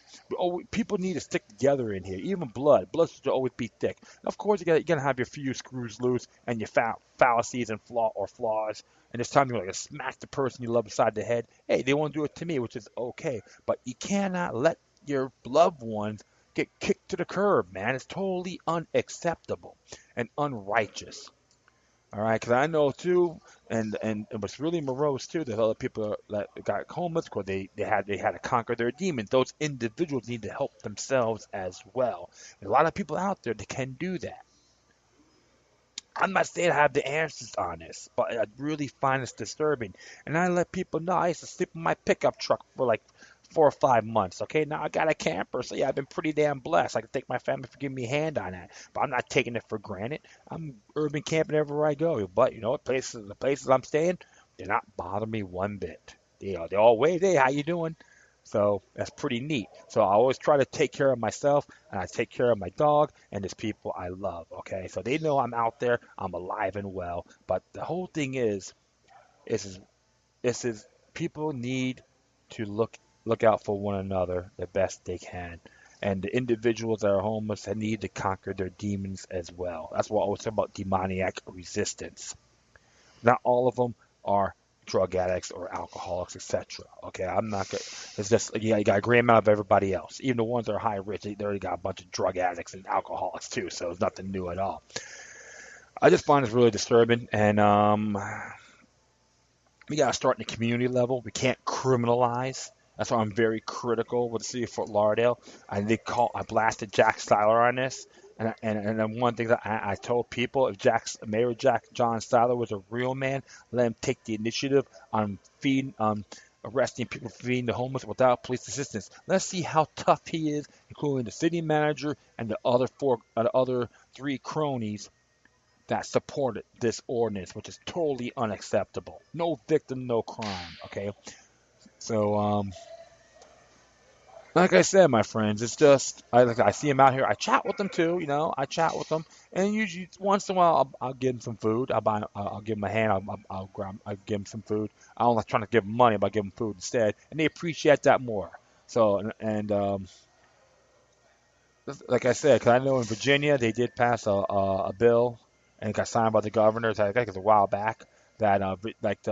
People need to stick together in here. Even blood should always be thick. Of course, you're gonna have your few screws loose and your fallacies and flaws. And it's time you're like to smack the person you love beside the head. Hey, they want to do it to me, which is okay, but you cannot let your loved ones get kicked to the curb, man. It's totally unacceptable and unrighteous. All right, because I know too, and what's really morose too, there's other people that got homeless because they had to conquer their demons. Those individuals need to help themselves as well. There's a lot of people out there that can do that. I'm not saying I have the answers on this, but I really find this disturbing. And I let people know I used to sleep in my pickup truck for like 4 or 5 months. Okay, now I got a camper, so yeah, I've been pretty damn blessed. I can thank my family for giving me a hand on that, but I'm not taking it for granted. I'm urban camping everywhere I go, but you know, the places I'm staying, they're not bothering me one bit. They all wave, hey, how you doing? So that's pretty neat. So I always try to take care of myself, and I take care of my dog and there's people I love. Okay, so they know I'm out there, I'm alive and well. But the whole thing is this is people need to look out for one another the best they can. And the individuals that are homeless need to conquer their demons as well. That's what I always say about demoniac resistance. Not all of them are drug addicts or alcoholics, etc. Okay, I'm not good. It's just yeah, you got a great amount of everybody else. Even the ones that are high risk, they already got a bunch of drug addicts and alcoholics too. So it's nothing new at all. I just find this really disturbing, and we got to start in the community level. We can't criminalize. That's why I'm very critical with the city of Fort Lauderdale. I blasted Jack Styler on this, and then one thing that I told people, if Mayor John Styler was a real man, let him take the initiative on arresting people for feeding the homeless without police assistance. Let's see how tough he is, including the city manager and the other three cronies that supported this ordinance, which is totally unacceptable. No victim, no crime. Okay, so like I said, my friends, it's just I see them out here. I chat with them too. You know, I chat with them, and usually once in a while I'll give them some food. I'll give them a hand. I'll give them some food. I don't like trying to give them money, but I give them food instead, and they appreciate that more. So and like I said, because I know in Virginia they did pass a bill and it got signed by the governor. I think it was a while back that like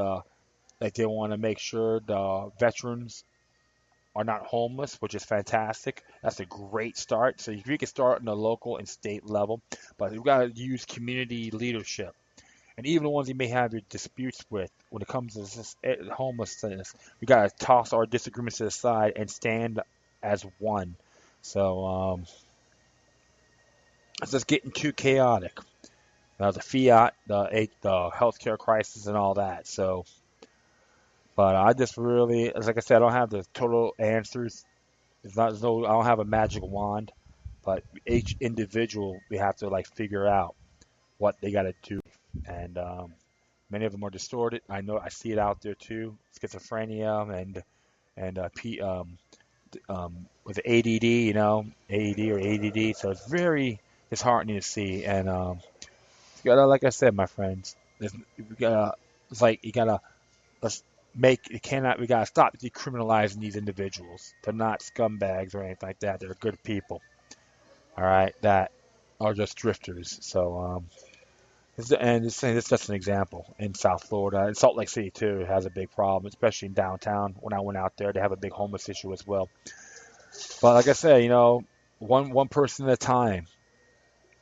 they want to make sure the veterans are not homeless, which is fantastic. That's a great start. So you can start on the local and state level, but you've got to use community leadership. And even the ones you may have your disputes with when it comes to homelessness, we got to toss our disagreements to the side and stand as one. So it's just getting too chaotic. The fiat, the healthcare crisis, and all that. So, but I just really, like I said, I don't have the total answers. I don't have a magic wand, but each individual we have to like figure out what they got to do, and many of them are distorted. I see it out there too, schizophrenia and with ADD, AED or ADD. So it's very disheartening to see, and you gotta, like I said, my friends, we gotta, it's like you gotta let's make it cannot we gotta stop decriminalizing these individuals. They're not scumbags or anything like that. They're good people. All right, that are just drifters. So And it's just an example in South Florida. And Salt Lake City, too, has a big problem, especially in downtown. When I went out there, they have a big homeless issue as well. But like I said, one person at a time,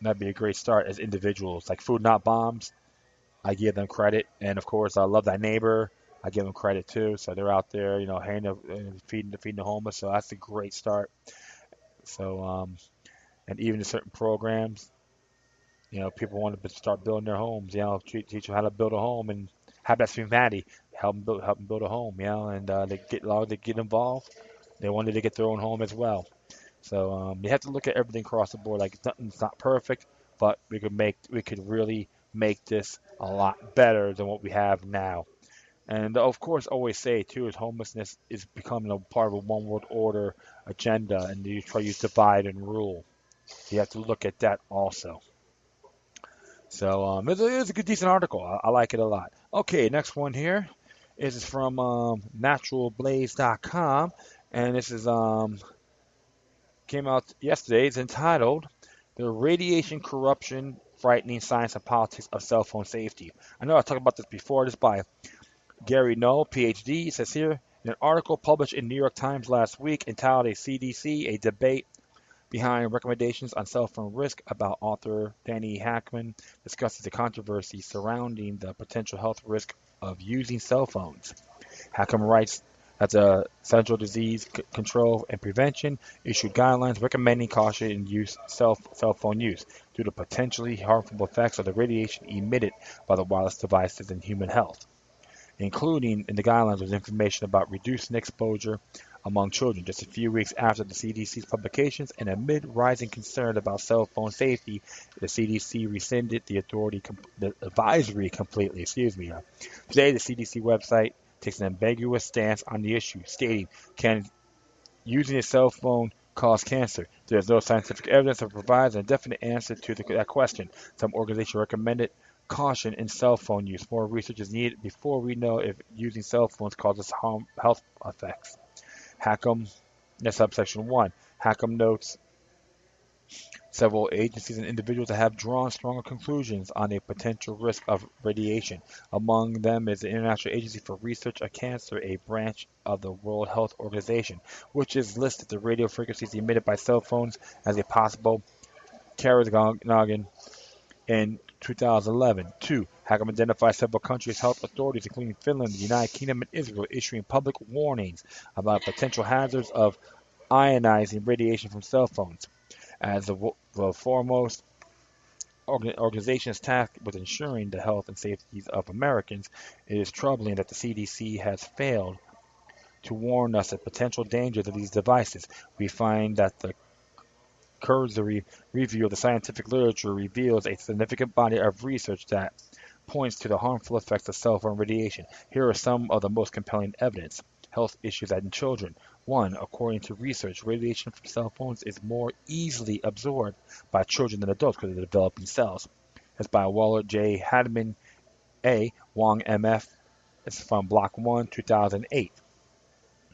that'd be a great start as individuals. Like Food Not Bombs, I give them credit. And of course, I Love Thy Neighbor, I give them credit too. So they're out there, feeding the homeless. So that's a great start. So, and even in certain programs, people want to start building their homes. Teach them how to build a home and Habitat for Humanity help them build a home. And they get involved. They wanted to get their own home as well. So you have to look at everything across the board. Like nothing's not perfect, but we could really make this a lot better than what we have now. And of course, always say too is homelessness is becoming a part of a one world order agenda, and you try to use divide and rule. You have to look at that also. So it's a good, decent article. I like it a lot. Okay, next one here is from naturalblaze.com, and this is came out yesterday. It's entitled "The Radiation, Corruption, Frightening Science and Politics of Cell Phone Safety." I know I talked about this before. This by Gary Null, PhD. It says here in an article published in New York Times last week entitled "A CDC: A Debate Behind Recommendations on Cell Phone Risk," about author Danny Hackman discusses the controversy surrounding the potential health risk of using cell phones. Hackman writes that the Central Disease Control and Prevention issued guidelines recommending caution in cell phone use due to potentially harmful effects of the radiation emitted by the wireless devices in human health. Including in the guidelines was information about reducing exposure among children. Just a few weeks after the CDC's publications and amid rising concern about cell phone safety, the CDC rescinded the advisory completely. Excuse me. Today, the CDC website takes an ambiguous stance on the issue, stating, "Can using a cell phone cause cancer? There is no scientific evidence that provides a definite answer to that question. Some organizations recommended caution in cell phone use. More research is needed before we know if using cell phones causes health effects." Hackham, subsection 1. Hackham notes several agencies and individuals have drawn stronger conclusions on a potential risk of radiation. Among them is the International Agency for Research on Cancer, a branch of the World Health Organization, which has listed the radio frequencies emitted by cell phones as a possible carcinogen in 2011. 2. Hackham identified several countries' health authorities, including Finland, the United Kingdom, and Israel, issuing public warnings about potential hazards of ionizing radiation from cell phones. As the foremost organization is tasked with ensuring the health and safety of Americans, it is troubling that the CDC has failed to warn us of potential dangers of these devices. We find that the cursory review of the scientific literature reveals a significant body of research that points to the harmful effects of cell phone radiation. Here are some of the most compelling evidence. Health issues in children. 1. According to research, radiation from cell phones is more easily absorbed by children than adults because of the developing cells. That's by Waller J. Hadman A. Wong M.F. It's from Block 1, 2008.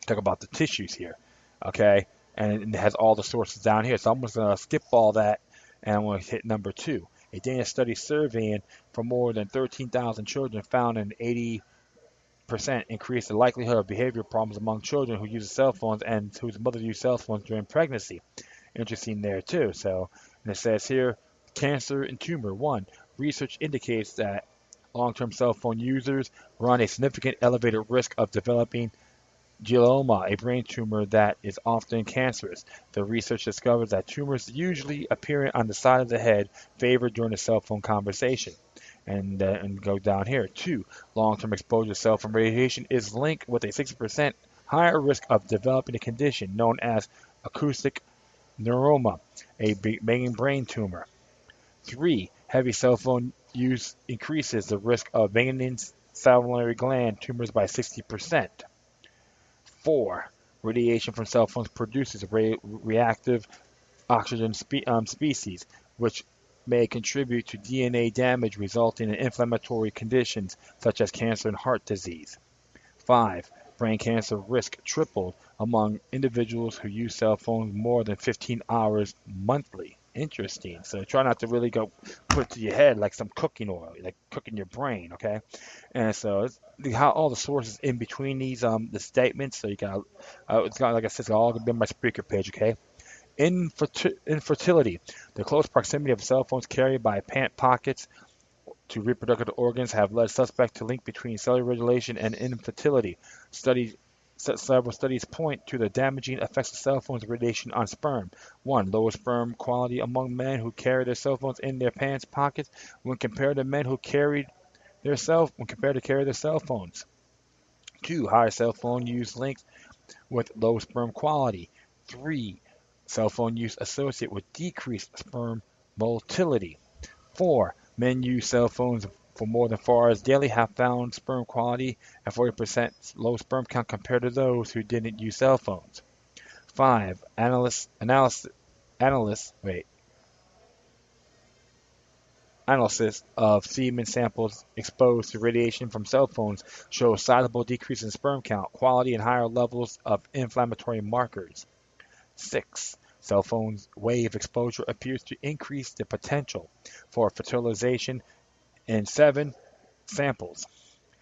Talk about the tissues here, okay? And it has all the sources down here. So I'm just going to skip all that, and I'm going to hit number 2. A Danish study surveying for more than 13,000 children found an 80% increase the likelihood of behavioral problems among children who use cell phones and whose mothers use cell phones during pregnancy. Interesting there too. So, and it says here, cancer and tumor. 1. Research indicates that long-term cell phone users run a significant elevated risk of developing glioma, a brain tumor that is often cancerous. The research discovers that tumors usually appearing on the side of the head favor during a cell phone conversation. And go down here. 2. Long-term exposure to cell phone radiation is linked with a 60% higher risk of developing a condition known as acoustic neuroma, a main brain tumor. 3. Heavy cell phone use increases the risk of benign salivary gland tumors by 60%. 4. Radiation from cell phones produces reactive oxygen species, which may contribute to DNA damage resulting in inflammatory conditions such as cancer and heart disease. 5. Brain cancer risk tripled among individuals who use cell phones more than 15 hours monthly. Interesting. So try not to really go put it to your head like some cooking oil, like cooking your brain, okay? And so how all the sources in between these the statements. So you got it's got like I said, it's all gonna be on my speaker page, okay? Infertility. The close proximity of cell phones carried by pant pockets to reproductive organs have led suspects to link between cellular regulation and infertility. Studies Several studies point to the damaging effects of cell phones radiation on sperm. One, lower sperm quality among men who carry their cell phones in their pants pockets when compared to men who carry their cell phones. Two, higher cell phone use linked with low sperm quality. Three, cell phone use associated with decreased sperm motility. Four, men use cell phones for more than 4 hours daily have found sperm quality at 40% low sperm count compared to those who didn't use cell phones. Five, analysts, analysis of semen samples exposed to radiation from cell phones show a sizable decrease in sperm count, quality, and higher levels of inflammatory markers. 6. Cell phones wave exposure appears to increase the potential for fertilization in 7 samples.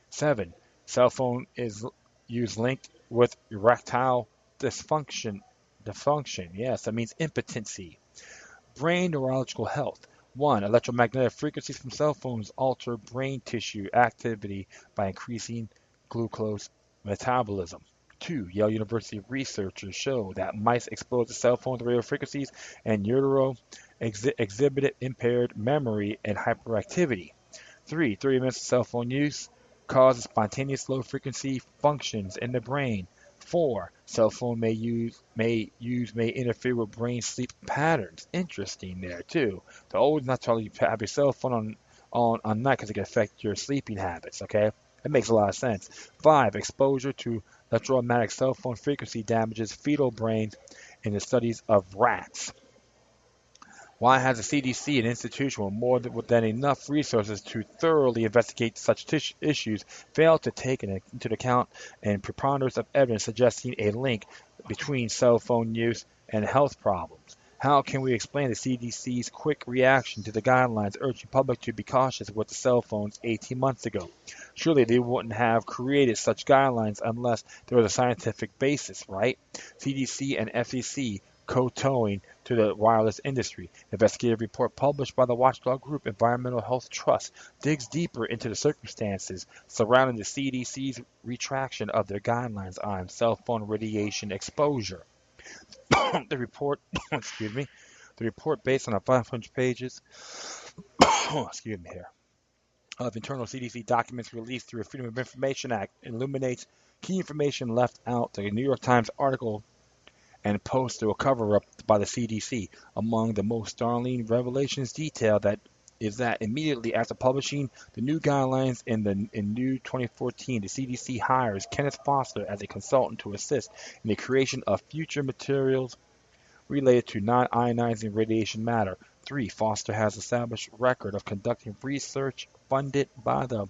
7. Cell phone is used linked with erectile dysfunction. Yes, that means impotency. Brain neurological health. 1. Electromagnetic frequencies from cell phones alter brain tissue activity by increasing glucose metabolism. 2. Yale University researchers show that mice exposed to cell phone radio frequencies and utero exhibited impaired memory and hyperactivity. 3. 30 minutes of cell phone use causes spontaneous low frequency functions in the brain. 4. Cell phone may interfere with brain sleep patterns. Interesting there too. So always not tell you to have your cell phone on night because it can affect your sleeping habits. Okay, that makes a lot of sense. 5. Exposure to electromagnetic cell phone frequency damages fetal brains in the studies of rats. Why has the CDC, an institution with more than enough resources to thoroughly investigate such issues, failed to take into account a preponderance of evidence suggesting a link between cell phone use and health problems? How can we explain the CDC's quick reaction to the guidelines urging public to be cautious with the cell phones 18 months ago? Surely they wouldn't have created such guidelines unless there was a scientific basis, right? CDC and FCC kowtowing to the wireless industry. Investigative report published by the watchdog group Environmental Health Trust digs deeper into the circumstances surrounding the CDC's retraction of their guidelines on cell phone radiation exposure. The report, excuse me, the report based on 500 pages, excuse me here, of internal CDC documents released through a Freedom of Information Act illuminates key information left out. The New York Times article and post to a cover-up by the CDC. Among the most startling revelations detail that immediately after publishing the new guidelines in new 2014, the CDC hires Kenneth Foster as a consultant to assist in the creation of future materials related to non-ionizing radiation matter. 3. Foster has established record of conducting research funded by the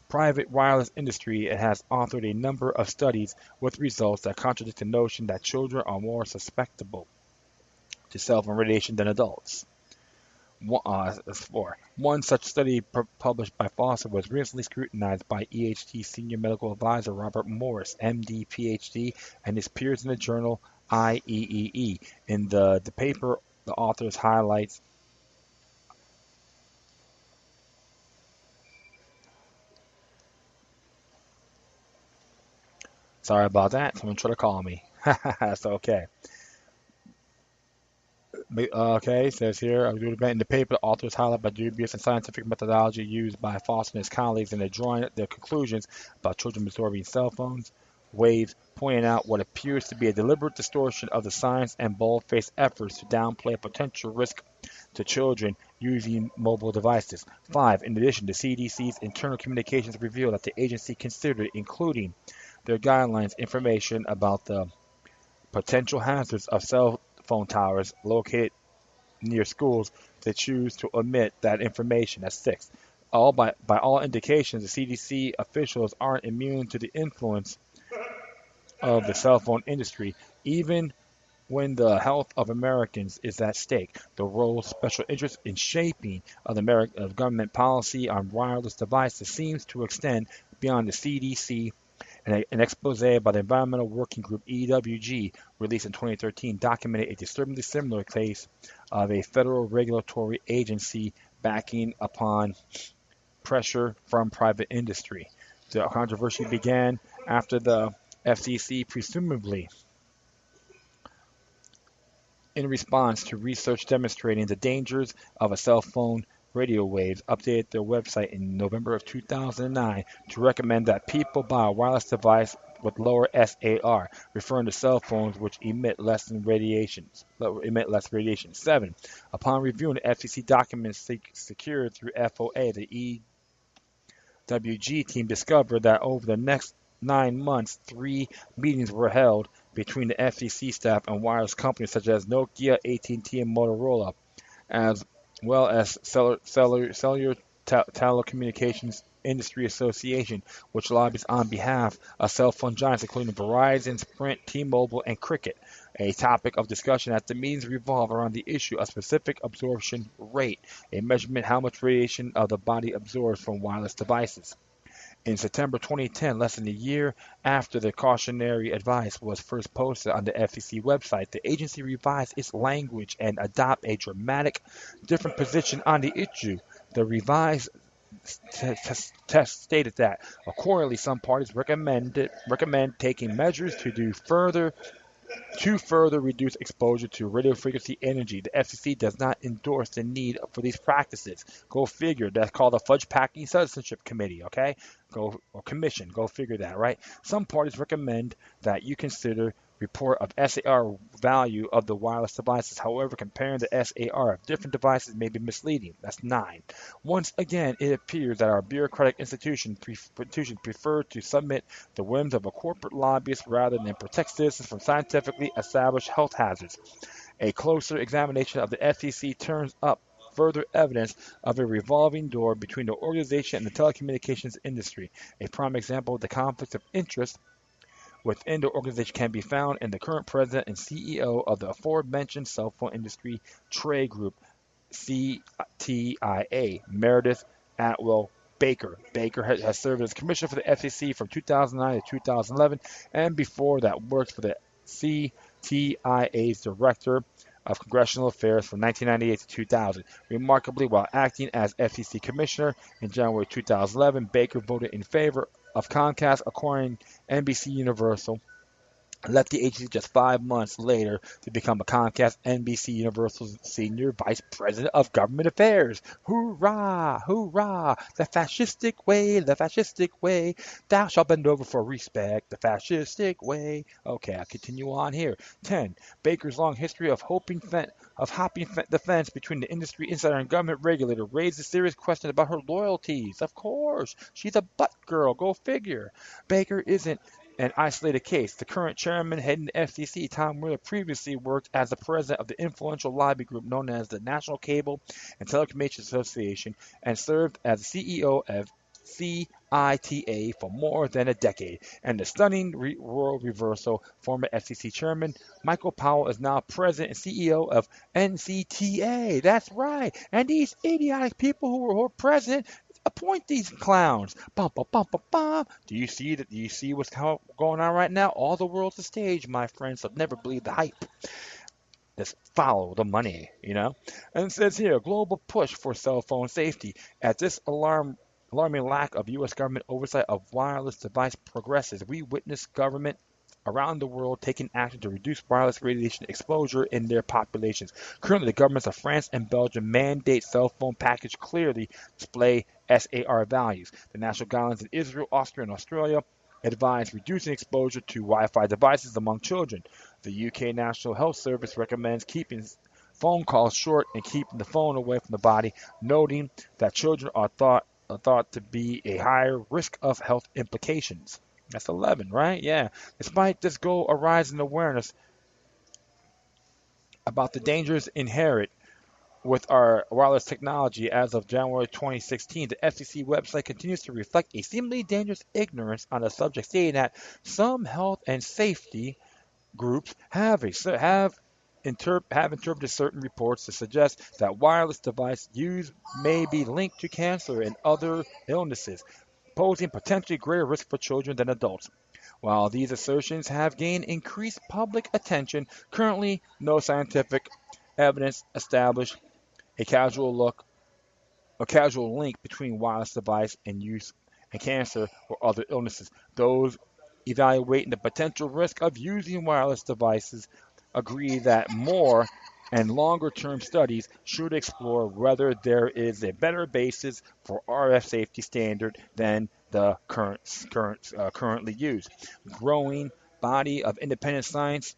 private wireless industry and has authored a number of studies with results that contradict the notion that children are more susceptible to cell phone radiation than adults. 4. One such study published by Foster was recently scrutinized by EHT Senior Medical Advisor Robert Morris, MD, PhD, and his peers in the journal IEEE. In the paper, the authors highlights Sorry about that. Someone tried to call me. That's okay. Okay, it says here, in the paper, the authors highlight the dubious and scientific methodology used by Foster and his colleagues in drawing their conclusions about children absorbing cell phones waves, pointing out what appears to be a deliberate distortion of the science and bold-faced efforts to downplay a potential risk to children using mobile devices. 5. In addition, the CDC's internal communications reveal that the agency considered including their guidelines information about the potential hazards of cell phone towers located near schools. They choose to omit that information. That's 6. By all indications, the CDC officials aren't immune to the influence of the cell phone industry. Even when the health of Americans is at stake. The role of special interests in shaping of government policy on wireless devices seems to extend beyond the CDC. An expose by the Environmental Working Group (EWG) released in 2013 documented a disturbingly similar case of a federal regulatory agency backing upon pressure from private industry. The controversy began after the FCC, presumably in response to research demonstrating the dangers of a cell phone radio waves, updated their website in November of 2009 to recommend that people buy a wireless device with lower SAR, referring to cell phones which emit less radiation. 7. Upon reviewing the FCC documents secured through FOA, the WG team discovered that over the next 9 months, 3 meetings were held between the FCC staff and wireless companies such as Nokia, AT&T, and Motorola, as well as Cellular Telecommunications Industry Association, which lobbies on behalf of cell phone giants including Verizon, Sprint, T-Mobile, and Cricket. A topic of discussion at the meetings revolved around the issue of specific absorption rate, a measurement how much radiation of the body absorbs from wireless devices. In September 2010, less than a year after the cautionary advice was first posted on the FCC website, the agency revised its language and adopted a dramatic different position on the issue. The revised test stated that, accordingly, some parties recommend taking measures to further reduce exposure to radio frequency energy. The FCC does not endorse the need for these practices. Go figure. That's called a fudge packing citizenship committee, okay? Or commission. Go figure that, right? Some parties recommend that you consider report of SAR value of the wireless devices. However, comparing the SAR of different devices may be misleading. That's 9. Once again, it appears that our bureaucratic institutions prefer to submit the whims of a corporate lobbyist rather than protect citizens from scientifically established health hazards. A closer examination of the FCC turns up further evidence of a revolving door between the organization and the telecommunications industry. A prime example of the conflict of interest within the organization can be found in the current president and CEO of the aforementioned cell phone industry trade group, CTIA, Meredith Atwell Baker. Baker has served as commissioner for the FCC from 2009 to 2011, and before that worked for the CTIA's director of Congressional Affairs from 1998 to 2000. Remarkably, while acting as FCC Commissioner in January 2011, Baker voted in favor of Comcast acquiring NBC Universal, left the agency just 5 months later to become a Comcast NBC Universal Senior Vice President of Government Affairs. Hoorah! Hoorah! The fascistic way. Thou shalt bend over for respect. The fascistic way. Okay, I'll continue on here. 10. Baker's long history of hopping the fence between the industry insider and government regulator raises serious questions about her loyalties. Of course, she's a butt girl. Go figure. Baker isn't an isolated case. The current chairman heading the FCC, Tom Wheeler, previously worked as the president of the influential lobby group known as the National Cable and Telecommunications Association and served as CEO of CITA for more than a decade. And the stunning role reversal, former FCC chairman Michael Powell is now president and CEO of NCTA. That's right. And these idiotic people who are president appoint these clowns. Bum, bum, bum, bum, bum. Do you see that? Do you see what's going on right now? All the world's a stage, my friends. So never believe the hype. Just follow the money, you know. And it says here, global push for cell phone safety. At this alarming lack of U.S. government oversight of wireless device progresses, we witness government around the world taking action to reduce wireless radiation exposure in their populations. Currently, the governments of France and Belgium mandate cell phone package clearly display SAR values. The national guidelines in Israel, Austria, and Australia advise reducing exposure to Wi-Fi devices among children. The UK National Health Service recommends keeping phone calls short and keeping the phone away from the body, noting that children are thought to be a higher risk of health implications. That's 11, right? Yeah. Despite this goal, a rise in awareness about the dangers inherent with our wireless technology as of January 2016, the FCC website continues to reflect a seemingly dangerous ignorance on the subject, stating that some health and safety groups have interpreted certain reports to suggest that wireless device use may be linked to cancer and other illnesses, posing potentially greater risk for children than adults. While these assertions have gained increased public attention, currently no scientific evidence established a causal look a causal link between wireless device and use and cancer or other illnesses. Those evaluating the potential risk of using wireless devices agree that more and longer term studies should explore whether there is a better basis for RF safety standard than the currently used. Growing body of independent science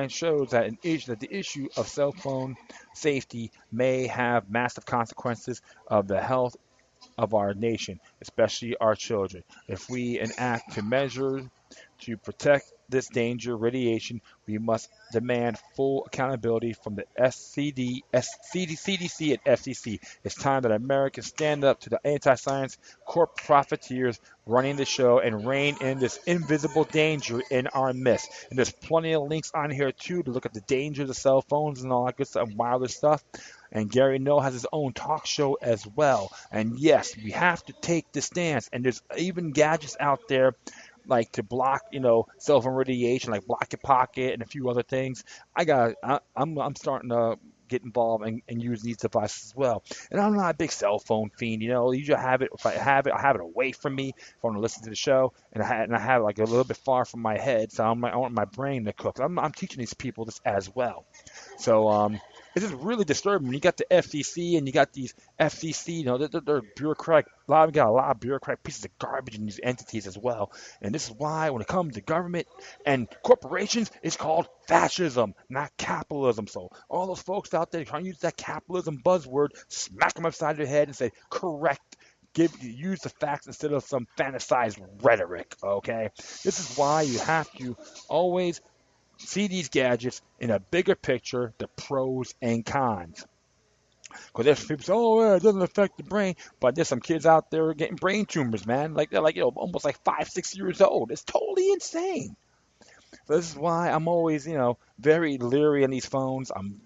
shows that the issue of cell phone safety may have massive consequences of the health of our nation, especially our children. If we enact to measure to protect this danger radiation, we must demand full accountability from the CDC, and FCC. It's time that Americans stand up to the anti-science corp profiteers running the show and rein in this invisible danger in our midst. And there's plenty of links on here too to look at the dangers of cell phones and all that good stuff, wireless stuff. And Gary Null has his own talk show as well. And yes, we have to take the stance. And there's even gadgets out there like to block, cell phone radiation, like Blocket Pocket and a few other things. I'm starting to get involved and use these devices as well. And I'm not a big cell phone fiend, Usually I have it. If I have it, I have it away from me if I want to listen to the show, and I have it like a little bit far from my head, so I want my brain to cook. I'm teaching these people this as well. So it's just really disturbing when you got the FCC and you got these FCC, they're bureaucratic. Got a lot of bureaucratic pieces of garbage in these entities as well. And this is why when it comes to government and corporations, it's called fascism, not capitalism. So all those folks out there trying to use that capitalism buzzword, smack them upside their head and say, correct. Use the facts instead of some fantasized rhetoric, okay? This is why you have to always see these gadgets in a bigger picture, the pros and cons. Because there's people say, oh, yeah, it doesn't affect the brain. But there's some kids out there getting brain tumors, man. Like they're almost like 5, 6 years old. It's totally insane. So this is why I'm always, very leery on these phones. I'm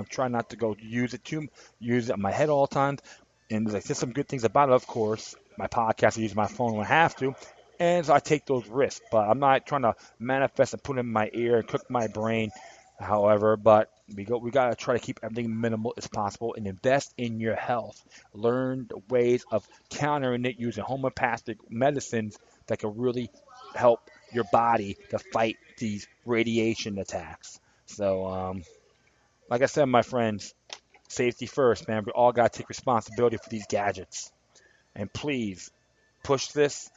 trying not to go use it in my head all the time. And there's some good things about it, of course. My podcast, I use my phone when I have to. And so I take those risks. But I'm not trying to manifest and put it in my ear and cook my brain. However, but we got to try to keep everything minimal as possible and invest in your health. Learn the ways of countering it using homeopathic medicines that can really help your body to fight these radiation attacks. So, like I said, my friends, safety first, man. We all got to take responsibility for these gadgets. And please push this,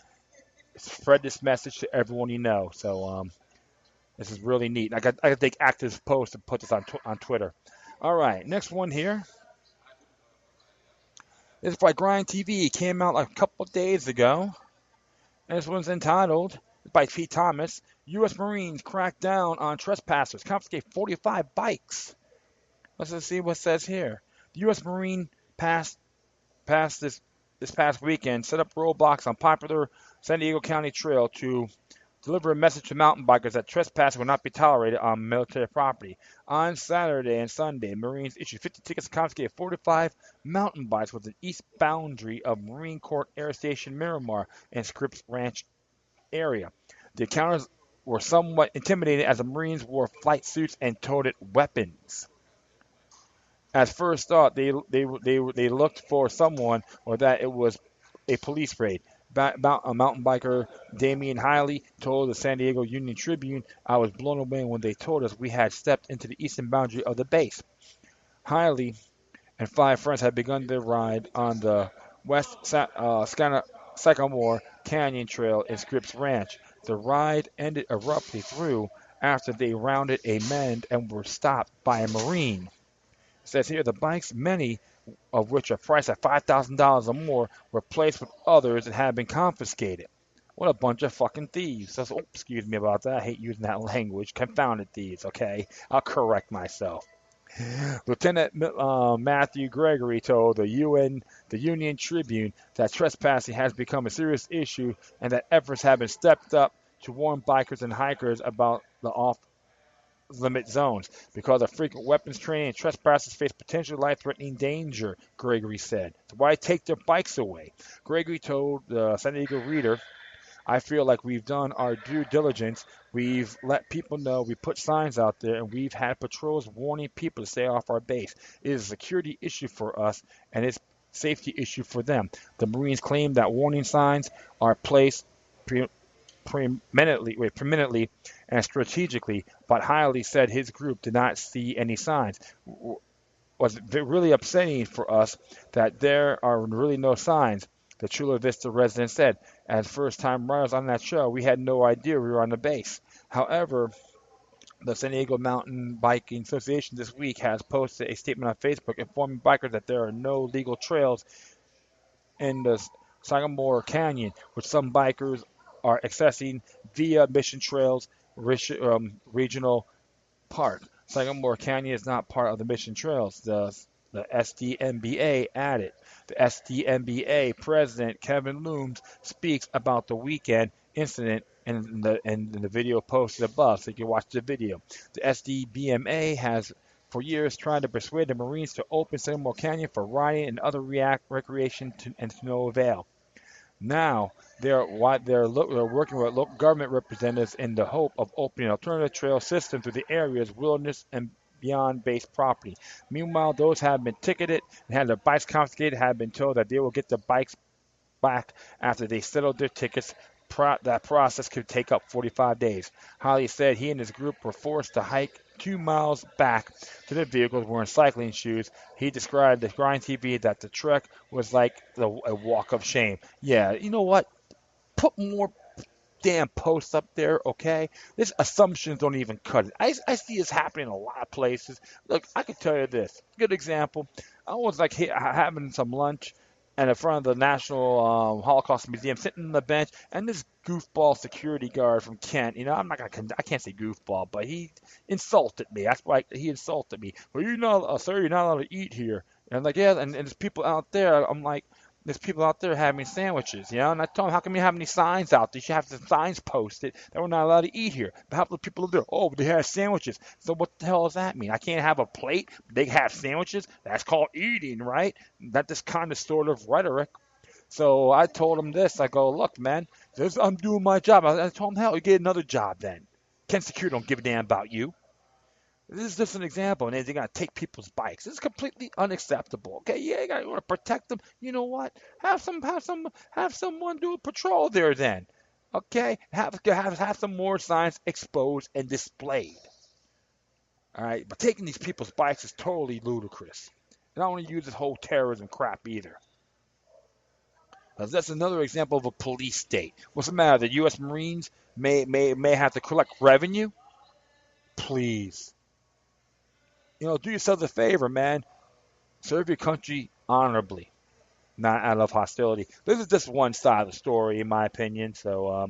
spread this message to everyone you know. So, this is really neat. I got to take active posts and put this on Twitter. All right, next one here. This is by Grind TV. It came out like a couple of days ago. And this one's entitled, by Pete Thomas, U.S. Marines crack down on trespassers, confiscate 45 bikes. Let's just see what it says here. The U.S. Marine passed this past weekend, set up roadblocks on popular San Diego County trail to deliver a message to mountain bikers that trespassing will not be tolerated on military property. On Saturday and Sunday, Marines issued 50 tickets to confiscate 45 mountain bikes within the east boundary of Marine Corps Air Station Miramar and Scripps Ranch area. The encounters were somewhat intimidating as the Marines wore flight suits and toted weapons. At first thought, they looked for someone or that it was a police raid. A mountain biker, Damian Hiley, told the San Diego Union Tribune, "I was blown away when they told us we had stepped into the eastern boundary of the base." Hiley and 5 friends had begun their ride on the West Sycamore Canyon Trail in Scripps Ranch. The ride ended abruptly after they rounded a bend and were stopped by a Marine. It says here the bikes, many of which are priced at $5,000 or more, were placed with others and have been confiscated. What a bunch of fucking thieves. Excuse me about that. I hate using that language. Confounded thieves, okay? I'll correct myself. Lieutenant Matthew Gregory told the Union Tribune that trespassing has become a serious issue and that efforts have been stepped up to warn bikers and hikers about the limit zones. Because of frequent weapons training, trespassers face potential life-threatening danger, Gregory said. So why take their bikes away? Gregory told the San Diego Reader, I feel like we've done our due diligence. We've let people know. We put signs out there, and we've had patrols warning people to stay off our base. It is a security issue for us, and it's a safety issue for them. The Marines claim that warning signs are placed permanently and strategically, but Hiley said his group did not see any signs. Was really upsetting for us that there are really no signs, the Chula Vista resident said. As first-time riders on that show, we had no idea we were on the base. However, the San Diego Mountain Biking Association this week has posted a statement on Facebook informing bikers that there are no legal trails in the Sagamore Canyon, which some bikers are accessing via Mission Trails Regional Park. Sagamore Canyon is not part of the Mission Trails. The SDMBA added. The SDMBA president Kevin Looms speaks about the weekend incident in the video posted above, so you can watch the video. The SDBMA has for years tried to persuade the Marines to open Sagamore Canyon for riding and other recreation and to no avail. Now they're working with local government representatives in the hope of opening an alternative trail system through the area's wilderness and beyond base property. Meanwhile, those have been ticketed and had their bikes confiscated have been told that they will get their bikes back after they settled their tickets. That process could take up 45 days. Holly said he and his group were forced to hike 2 miles back to their vehicles wearing cycling shoes. He described to Grind TV that the trek was like a walk of shame. Yeah, you know what? Put more damn posts up there, okay? These assumptions don't even cut it. I see this happening in a lot of places. Look, I can tell you this. Good example. I was like having some lunch and in front of the National Holocaust Museum, sitting on the bench, and this goofball security guard from Kent, I can't say goofball, but he insulted me. That's why he insulted me. Well, sir, you're not allowed to eat here. And I'm like, yeah, and there's people out there. I'm like, there's people out there having sandwiches, And I told him, how come you have any signs out there? You should have some signs posted that we're not allowed to eat here. But half the people are there, oh, they have sandwiches. So what the hell does that mean? I can't have a plate, but they have sandwiches? That's called eating, right? That's this kind of sort of rhetoric. So I told him this. I go, look, man, I'm doing my job. I told him, hell, you get another job then. Ken Secure don't give a damn about you. This is just an example, and they're gonna take people's bikes. This is completely unacceptable. Okay, yeah, you want to protect them. You know what? Have someone do a patrol there then. Okay, have some more signs exposed and displayed. All right, but taking these people's bikes is totally ludicrous. And I don't want to use this whole terrorism crap either. That's another example of a police state. What's the matter? The U.S. Marines may have to collect revenue. Please. Do yourself a favor, man. Serve your country honorably, not out of hostility. This is just one side of the story, in my opinion. So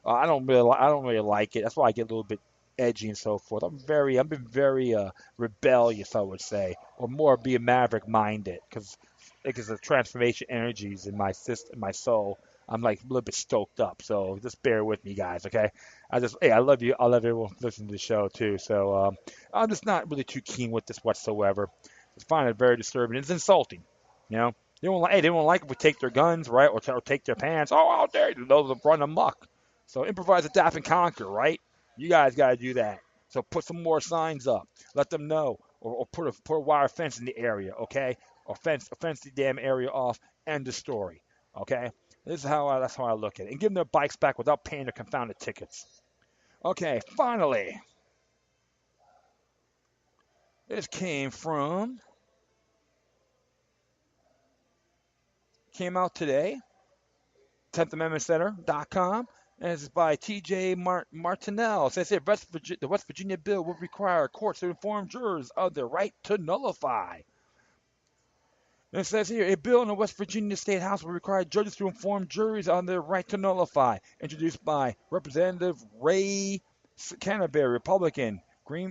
I don't really like it. That's why I get a little bit edgy and so forth. I've been very rebellious, I would say, or more being maverick-minded, because the transformation energies in my system, my soul. I'm like a little bit stoked up, so just bear with me, guys. Okay, I love you. I love everyone listening to the show too. So I'm just not really too keen with this whatsoever. I find it very disturbing. It's insulting. They won't like if we take their guns, right, or take their pants. Oh, out there, they'll run amok. So improvise, adapt, and conquer, right? You guys got to do that. So put some more signs up. Let them know, or put a wire fence in the area, okay? Or fence the damn area off. End the story, okay? That's how I look at it. And give them their bikes back without paying their confounded tickets. Okay, finally. This came out today, 10thamendmentcenter.com, and it's by T.J. Martinell. It says here, the West Virginia bill would require courts to inform jurors of their right to nullify. And it says here, a bill in the West Virginia State House will require judges to inform juries on their right to nullify, introduced by Representative Ray Canterbury, Republican,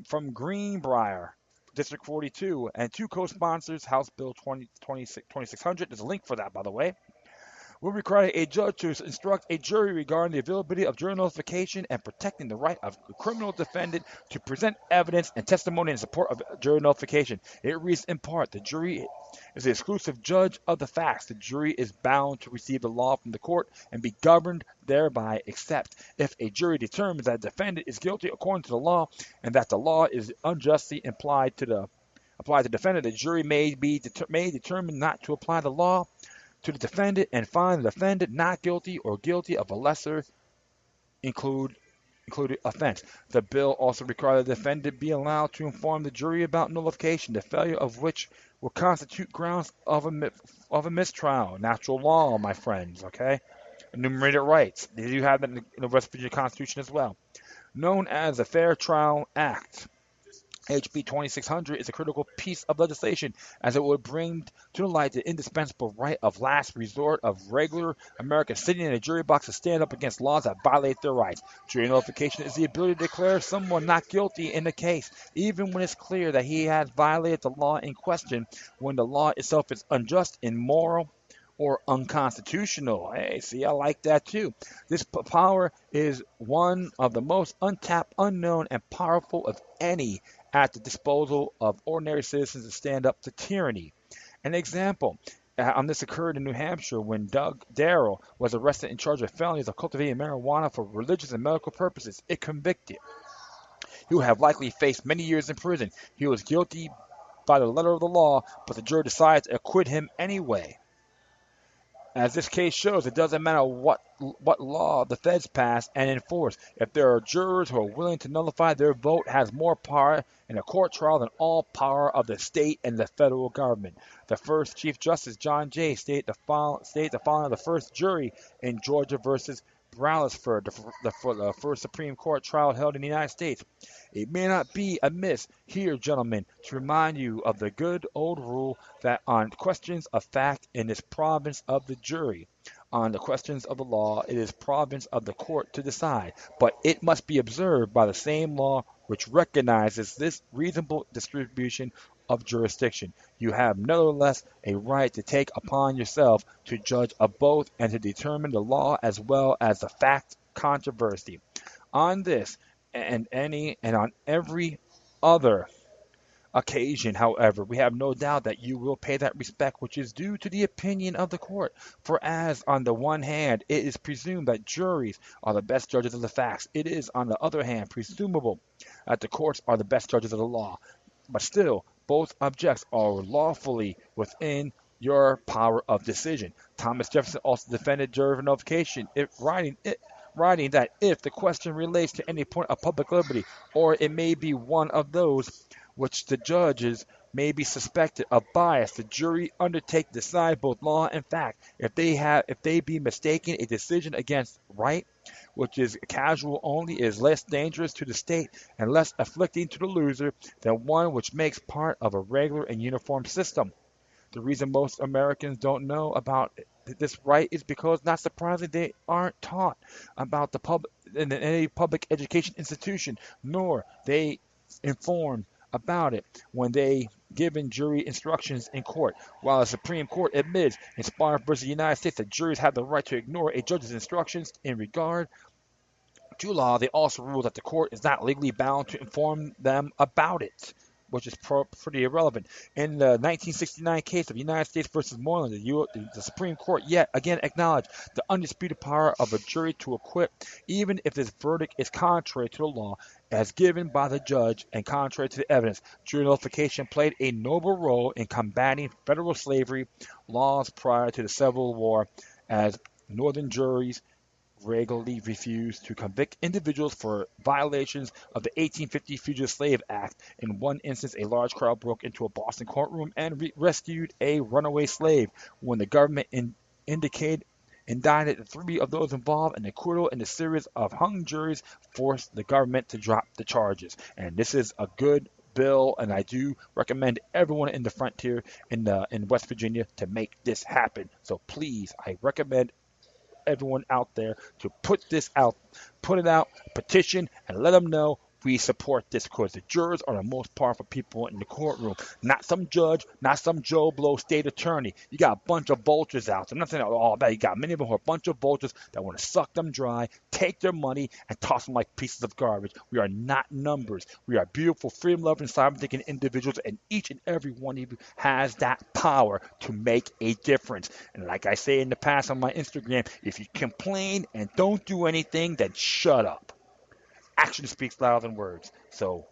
from Greenbrier, District 42, and two co-sponsors, House Bill 2600. There's a link for that, by the way. will require a judge to instruct a jury regarding the availability of jury notification and protecting the right of a criminal defendant to present evidence and testimony in support of jury notification. It reads in part, the jury is the exclusive judge of the facts. The jury is bound to receive the law from the court and be governed thereby, except if a jury determines that the defendant is guilty according to the law and that the law is unjustly applied to the defendant. The jury may determine not to apply the law to the defendant and find the defendant not guilty or guilty of a lesser included offense. The bill also requires the defendant be allowed to inform the jury about nullification, the failure of which will constitute grounds of a mistrial. Natural law, my friends, okay? Enumerated rights. They do have that in the West Virginia Constitution as well. Known as the Fair Trial Act. HB 2600 is a critical piece of legislation as it would bring to light the indispensable right of last resort of regular Americans sitting in a jury box to stand up against laws that violate their rights. Jury notification is the ability to declare someone not guilty in a case, even when it's clear that he has violated the law in question, when the law itself is unjust, immoral, or unconstitutional. Hey, see, I like that too. This power is one of the most untapped, unknown, and powerful of any at the disposal of ordinary citizens to stand up to tyranny. An example on this occurred in New Hampshire when Doug Darrell was arrested in charge of felonies of cultivating marijuana for religious and medical purposes. If convicted, he would have likely faced many years in prison. He was guilty by the letter of the law, but the jury decided to acquit him anyway. As this case shows, it doesn't matter what law the feds pass and enforce. If there are jurors who are willing to nullify, their vote has more power in a court trial than all power of the state and the federal government. The first Chief Justice, John Jay, stated the following of the first jury in Georgia versus Brailsford, the first Supreme Court trial held in the United States. It may not be amiss here, gentlemen, to remind you of the good old rule that on questions of fact it is province of the jury. On the questions of the law, it is province of the court to decide, but it must be observed by the same law which recognizes this reasonable distribution of jurisdiction. You have nevertheless a right to take upon yourself to judge of both and to determine the law as well as the fact controversy. On this and on every other occasion, however, we have no doubt that you will pay that respect which is due to the opinion of the court. For as on the one hand it is presumed that juries are the best judges of the facts, it is on the other hand presumable that the courts are the best judges of the law. But still, both objects are lawfully within your power of decision. Thomas Jefferson also defended jury notification, writing that if the question relates to any point of public liberty, or it may be one of those which the judges may be suspected of bias, the jury undertake to decide both law and fact. If they be mistaken, a decision against right, which is casual only, is less dangerous to the state and less afflicting to the loser than one which makes part of a regular and uniform system. The reason most Americans don't know about this right is because, not surprisingly, they aren't taught about the public in any public education institution, nor they informed about it when they given jury instructions in court. While the Supreme Court admits in Sparrow versus the United States that juries have the right to ignore a judge's instructions in regard to law, they also rule that the court is not legally bound to inform them about it, which is pretty irrelevant. In the 1969 case of United States versus Moreland, the Supreme Court yet again acknowledged the undisputed power of a jury to acquit, even if this verdict is contrary to the law as given by the judge and contrary to the evidence. Jury nullification played a noble role in combating federal slavery laws prior to the Civil War, as northern juries regularly refused to convict individuals for violations of the 1850 Fugitive Slave Act. In one instance, a large crowd broke into a Boston courtroom and rescued a runaway slave. When the government indicted 3 of those involved, an acquittal in a series of hung juries forced the government to drop the charges. And this is a good bill, and I do recommend everyone in the frontier in West Virginia to make this happen. So please, I recommend everyone out there to put it out, petition, and let them know we support this because the jurors are the most powerful people in the courtroom. Not some judge, not some Joe Blow state attorney. You got a bunch of vultures out there. I'm not saying all that. You got many of them who are a bunch of vultures that want to suck them dry, take their money, and toss them like pieces of garbage. We are not numbers. We are beautiful, freedom-loving, sovereign-thinking individuals, and each and every one of you has that power to make a difference. And like I say in the past on my Instagram, if you complain and don't do anything, then shut up. Action speaks louder than words. So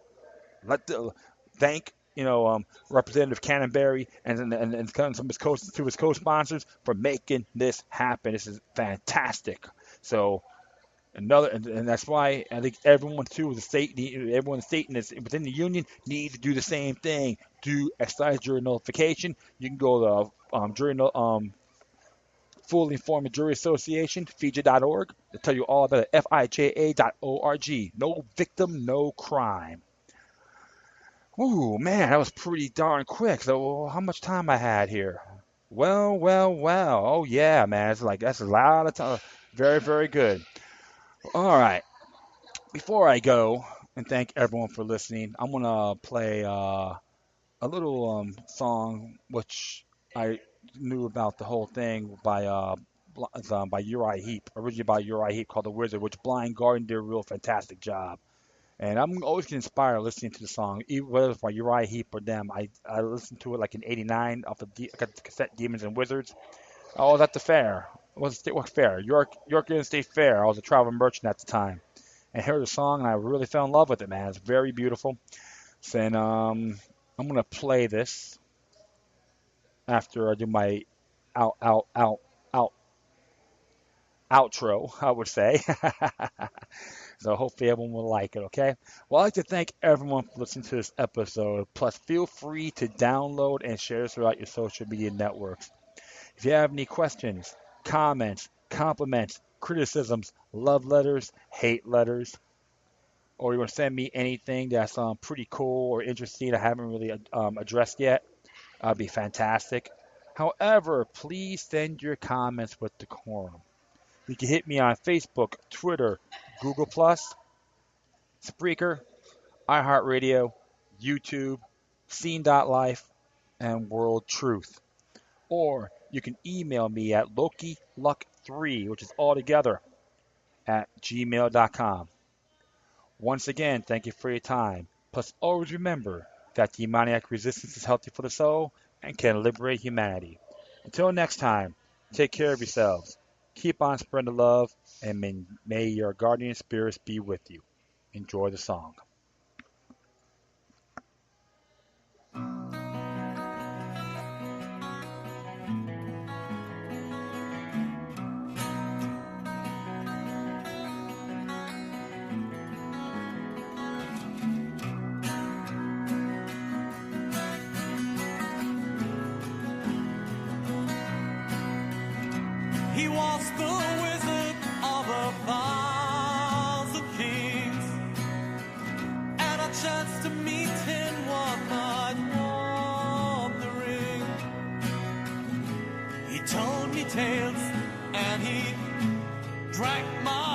thank Representative Cannonberry and some of his co-sponsors for making this happen. This is fantastic. So and that's why I think everyone too, everyone in the state and within the union needs to do the same thing. Do exercise jury nullification. You can go to Fully Informed Jury Association, FIJA.org. To tell you all about it, FIJA.org. No victim, no crime. Ooh, man, that was pretty darn quick. So how much time I had here? Well. Oh, yeah, man. That's a lot of time. Very, very good. All right. Before I go and thank everyone for listening, I'm going to play a little song which I knew about the whole thing by Uriah Heep, originally by Uriah Heep, called The Wizard, which Blind Guardian did a real fantastic job. And I'm always get inspired listening to the song, even whether it's by Uriah Heep or them. I listened to it like in '89 off of the cassette Demons and Wizards. I was at the fair. What fair? York State Fair. I was a traveling merchant at the time. And heard the song, and I really fell in love with it, man. It's very beautiful. And I'm going to play this after I do my outro, I would say. So hopefully everyone will like it, okay? Well, I'd like to thank everyone for listening to this episode. Plus, feel free to download and share this throughout your social media networks. If you have any questions, comments, compliments, criticisms, love letters, hate letters, or you want to send me anything that's pretty cool or interesting I haven't really addressed yet, that'd be fantastic. However, please send your comments with decorum. You can hit me on Facebook, Twitter, Google+, Spreaker, iHeartRadio, YouTube, Scene.life, and World Truth. Or you can email me at LokiLuck3, which is all together, at gmail.com. Once again, thank you for your time. Plus, always remember that demoniac resistance is healthy for the soul and can liberate humanity. Until next time, take care of yourselves. Keep on spreading the love, and may your guardian spirits be with you. Enjoy the song. He was the wizard of 1,000 kings, and I chanced to meet him one night wandering. He told me tales and he drank my